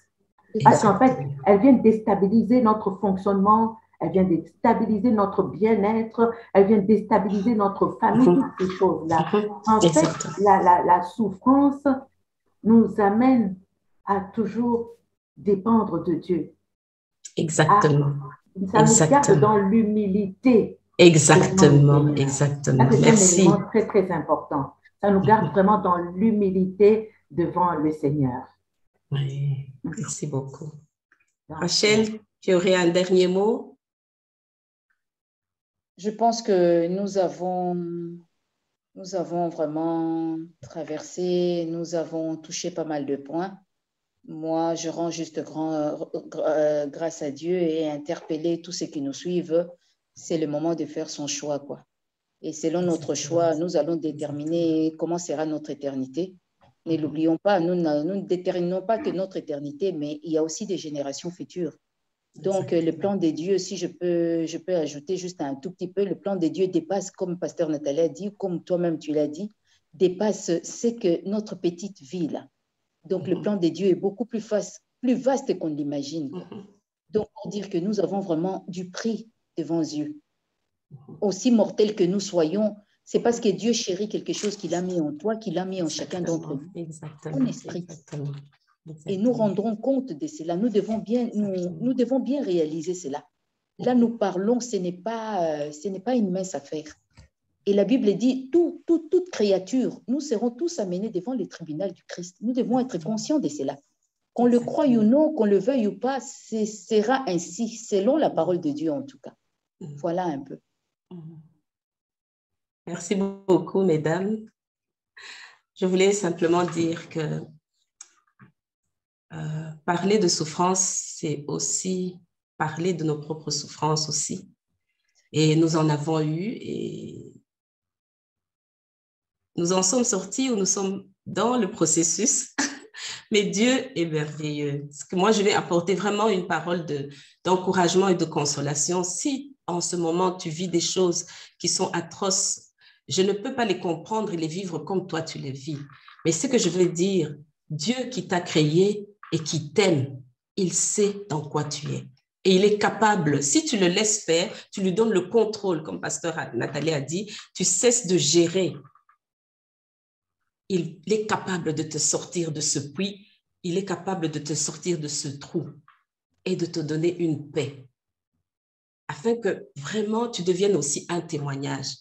Parce qu'en fait, elle vient déstabiliser notre fonctionnement, elle vient déstabiliser notre bien-être, elle vient déstabiliser notre famille, toutes ces choses-là. En fait, la souffrance nous amène à toujours dépendre de Dieu. Exactement. Ça nous garde dans l'humilité. Exactement. C'est un élément très, très important. Ça nous garde vraiment dans l'humilité devant le Seigneur. Oui, merci beaucoup. Rachel, tu aurais un dernier mot? Je pense que nous avons vraiment traversé, nous avons touché pas mal de points. Moi, je rends juste grâce à Dieu et interpeller tous ceux qui nous suivent. C'est le moment de faire son choix, quoi. Et selon notre choix, nous allons déterminer comment sera notre éternité. Ne l'oublions pas, nous ne déterminons pas que notre éternité, mais il y a aussi des générations futures. Donc, le plan de Dieu, si je peux ajouter juste un tout petit peu, le plan de Dieu dépasse, comme Pasteur Nathalie a dit, comme toi-même tu l'as dit, dépasse ce que notre petite vie là. Donc, le plan de Dieu est beaucoup plus vaste qu'on l'imagine. Donc, pour dire que nous avons vraiment du prix devant Dieu. Aussi mortel que nous soyons, c'est parce que Dieu chérit quelque chose qu'il a mis en toi, qu'il a mis en chacun d'entre nous. Son esprit. Et nous rendrons compte de cela. Nous devons bien réaliser cela. Là, nous parlons, ce n'est pas une mince affaire. Et la Bible dit, toute créature, nous serons tous amenés devant le tribunal du Christ. Nous devons être conscients de cela. Qu'on le croie ou non, qu'on le veuille ou pas, ce sera ainsi, selon la parole de Dieu en tout cas. Voilà un peu. Merci beaucoup, mesdames. Je voulais simplement dire que parler de souffrance, c'est aussi parler de nos propres souffrances aussi. Et nous en avons eu et nous en sommes sortis ou nous sommes dans le processus, Mais Dieu est merveilleux. Parce que moi, je vais apporter vraiment une parole d'encouragement et de consolation. Si en ce moment, tu vis des choses qui sont atroces, je ne peux pas les comprendre et les vivre comme toi, tu les vis. Mais ce que je veux dire, Dieu qui t'a créé et qui t'aime, il sait dans quoi tu es. Et il est capable, si tu le laisses faire, tu lui donnes le contrôle, comme pasteur Nathalie a dit, tu cesses de gérer. Il est capable de te sortir de ce puits, il est capable de te sortir de ce trou et de te donner une paix, afin que vraiment tu deviennes aussi un témoignage.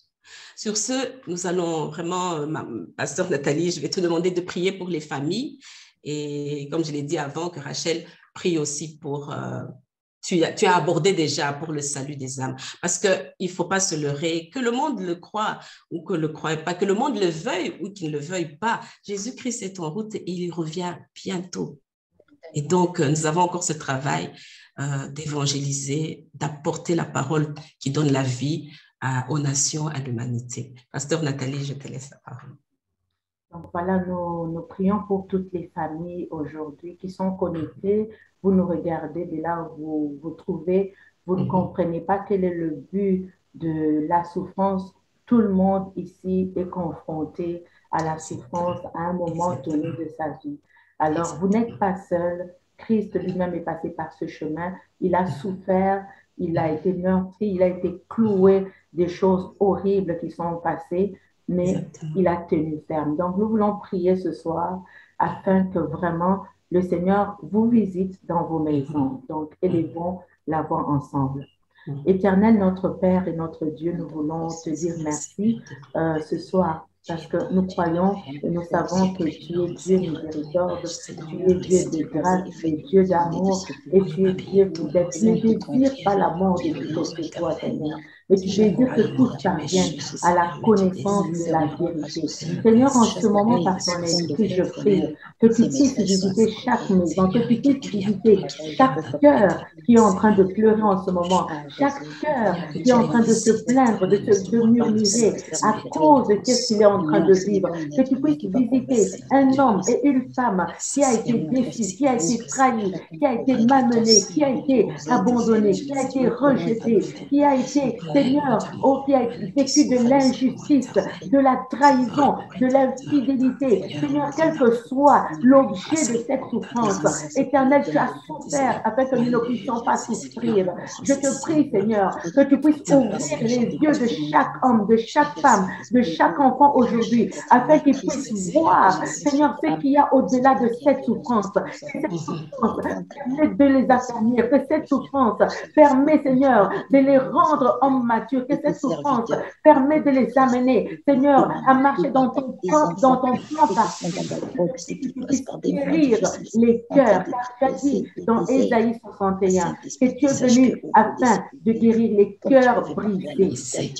Sur ce, nous allons vraiment, pasteur Nathalie, je vais te demander de prier pour les familles et comme je l'ai dit avant, que Rachel prie aussi pour... Tu as abordé déjà pour le salut des âmes. Parce qu'il ne faut pas se leurrer, que le monde le croit ou que ne le croit pas, que le monde le veuille ou qu'il ne le veuille pas. Jésus-Christ est en route et il revient bientôt. Et donc, nous avons encore ce travail d'évangéliser, d'apporter la parole qui donne la vie aux nations, à l'humanité. Pasteur Nathalie, je te laisse la parole. Donc voilà, nous prions pour toutes les familles aujourd'hui qui sont connectées. Vous nous regardez de là où vous trouvez, vous ne comprenez pas quel est le but de la souffrance. Tout le monde ici est confronté à la souffrance à un moment donné de sa vie. Alors, vous n'êtes pas seul. Christ lui-même est passé par ce chemin. Il a souffert, il a été meurtri, il a été cloué, des choses horribles qui sont passées, mais il a tenu ferme. Donc, nous voulons prier ce soir afin que vraiment le Seigneur vous visite dans vos maisons. Donc, élevons la voix ensemble. Éternel, notre Père et notre Dieu, nous voulons te dire merci ce soir parce que nous croyons et nous savons que tu es Dieu miséricorde, tu es Dieu de grâce, tu es Dieu d'amour et tu es Dieu fidèle. Tu ne désires pas la mort de qui que ce soit, Seigneur, mais tu désires que tous parviennent à la connaissance de la vérité. Seigneur, en ce moment, par ton esprit, je prie que tu puisses visiter chaque maison, que tu puisses visiter chaque cœur qui est en train de pleurer en ce moment, chaque cœur qui est en train de se plaindre, de murmurer à cause de ce qu'il est en train de vivre, que tu puisses visiter un homme et une femme qui a été déçu, qui a été trahi, qui a été malmené, qui a été abandonné, qui a été rejeté, qui a été, Seigneur, qui a vécu de l'injustice, de la trahison, de l'infidélité. Seigneur, quel que soit l'objet de cette souffrance, Éternel, tu as souffert afin que nous ne puissions pas souffrir. Je te prie, Seigneur, que tu puisses ouvrir les yeux de chaque homme, de chaque femme, de chaque enfant aujourd'hui, afin qu'ils puissent voir, Seigneur, ce qu'il y a au-delà de cette souffrance. Que cette souffrance permet de les affermir, que cette souffrance permet, Seigneur, de les rendre hommes matures, que cette souffrance permet de les amener, Seigneur, à marcher dans ton plan parfait, guérir les cœurs, car tu as dit dans Ésaïe 61 que tu es venu afin de guérir les cœurs brisés.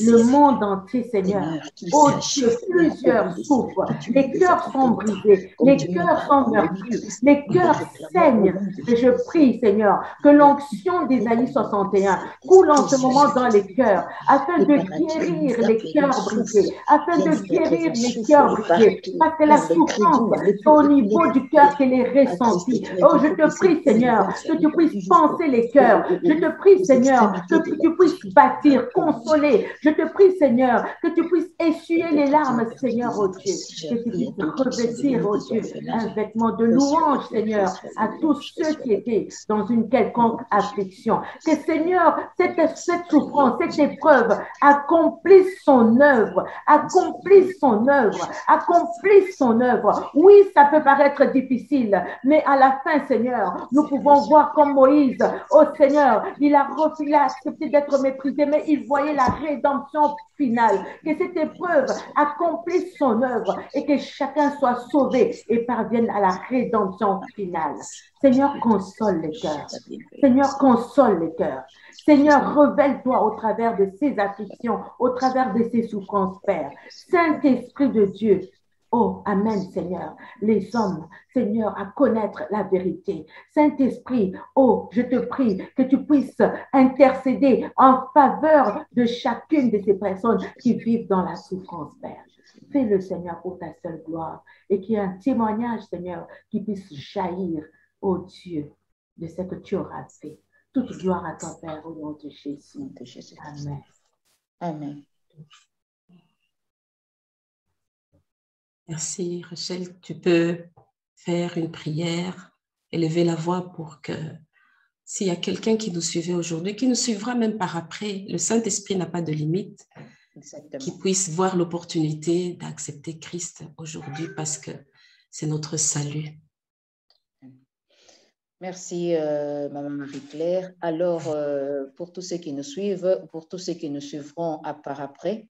Le monde entier, Seigneur, oh Dieu, plusieurs souffrent, les cœurs sont brisés, les cœurs sont meurtris, les cœurs saignent. Et je prie, Seigneur, que l'onction d'Ésaïe 61 coule en ce moment dans les cœurs, afin de guérir les cœurs brisés, afin de guérir les cœurs brisés, parce que la souffrance, c'est au niveau du cœur qu'elle est ressentie. Oh, je te prie, Seigneur, que tu puisses penser les cœurs. Je te prie, Seigneur, que tu puisses bâtir, consoler. Je te prie, Seigneur, que tu puisses essuyer les larmes, Seigneur, oh Dieu, que tu puisses revêtir, oh Dieu, un vêtement de louange, Seigneur, à tous ceux qui étaient dans une quelconque affliction. Que, Seigneur, cette souffrance, cette épreuve accomplisse son œuvre, accomplisse son œuvre, accomplisse son œuvre. Oui, ça peut paraître difficile, mais à la fin, Seigneur, nous pouvons voir comme Moïse, oh Seigneur, il a accepté d'être méprisé, mais il voyait la rédemption finale. Que cette épreuve accomplisse son œuvre et que chacun soit sauvé et parvienne à la rédemption finale. Seigneur, console les cœurs. Seigneur, console les cœurs. Seigneur, révèle-toi au travers de ces afflictions, au travers de ces souffrances, Père. Saint-Esprit de Dieu, Oh, Amen, Seigneur. Les hommes, Seigneur, à connaître la vérité. Saint-Esprit, oh, je te prie que tu puisses intercéder en faveur de chacune de ces personnes qui vivent dans la souffrance, Père. Fais-le, Seigneur, pour ta seule gloire et qu'il y ait un témoignage, Seigneur, qui puisse jaillir, oh Dieu, de ce que tu auras fait. Toute gloire à ton Père au nom de Jésus. Amen. Amen. Merci, Rachel. Tu peux faire une prière, élever la voix pour que s'il y a quelqu'un qui nous suivait aujourd'hui, qui nous suivra même par après, le Saint-Esprit n'a pas de limite, qui puisse voir l'opportunité d'accepter Christ aujourd'hui parce que c'est notre salut. Merci, Maman Marie-Claire. Alors, pour tous ceux qui nous suivent, pour tous ceux qui nous suivront par après,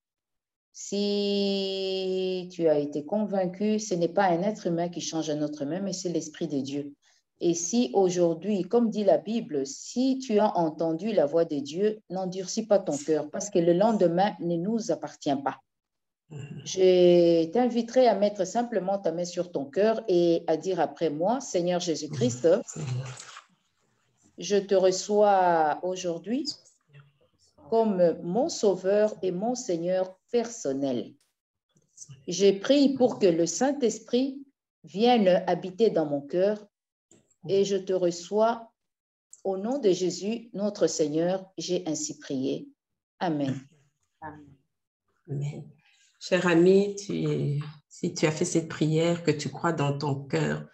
si tu as été convaincu, ce n'est pas un être humain qui change un autre humain, mais c'est l'Esprit de Dieu. Et si aujourd'hui, comme dit la Bible, si tu as entendu la voix de Dieu, n'endurcis pas ton cœur, parce que le lendemain ne nous appartient pas. Je t'inviterai à mettre simplement ta main sur ton cœur et à dire après moi, Seigneur Jésus-Christ, je te reçois aujourd'hui comme mon Sauveur et mon Seigneur personnel. J'ai prié pour que le Saint-Esprit vienne habiter dans mon cœur et je te reçois au nom de Jésus, notre Seigneur. J'ai ainsi prié. Amen. Amen. Cher ami, si tu as fait cette prière, que tu crois dans ton cœur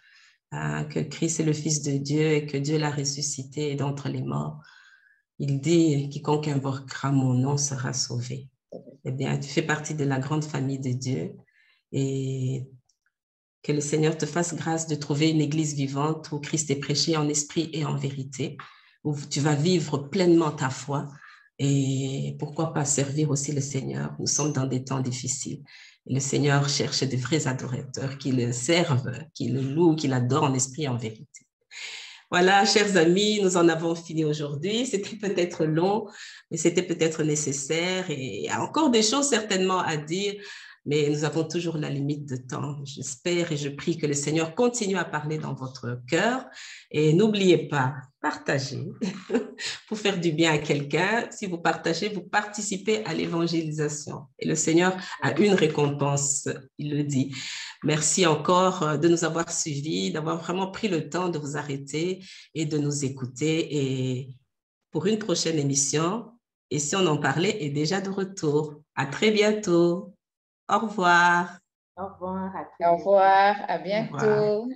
que Christ est le Fils de Dieu et que Dieu l'a ressuscité d'entre les morts, il dit, quiconque invoquera mon nom sera sauvé. Eh bien, tu fais partie de la grande famille de Dieu et que le Seigneur te fasse grâce de trouver une église vivante où Christ est prêché en esprit et en vérité, où tu vas vivre pleinement ta foi et pourquoi pas servir aussi le Seigneur. Nous sommes dans des temps difficiles. Et le Seigneur cherche de vrais adorateurs qui le servent, qui le louent, qui l'adorent en esprit et en vérité. Voilà, chers amis, nous en avons fini aujourd'hui. C'était peut-être long, mais c'était peut-être nécessaire et il y a encore des choses certainement à dire, mais nous avons toujours la limite de temps. J'espère et je prie que le Seigneur continue à parler dans votre cœur et n'oubliez pas, partagez pour faire du bien à quelqu'un. Si vous partagez, vous participez à l'évangélisation et le Seigneur a une récompense, il le dit. Merci encore de nous avoir suivis, d'avoir vraiment pris le temps de vous arrêter et de nous écouter. Et pour une prochaine émission, Et si on en parlait, est déjà de retour. À très bientôt. Au revoir. Au revoir. Au revoir. À bientôt.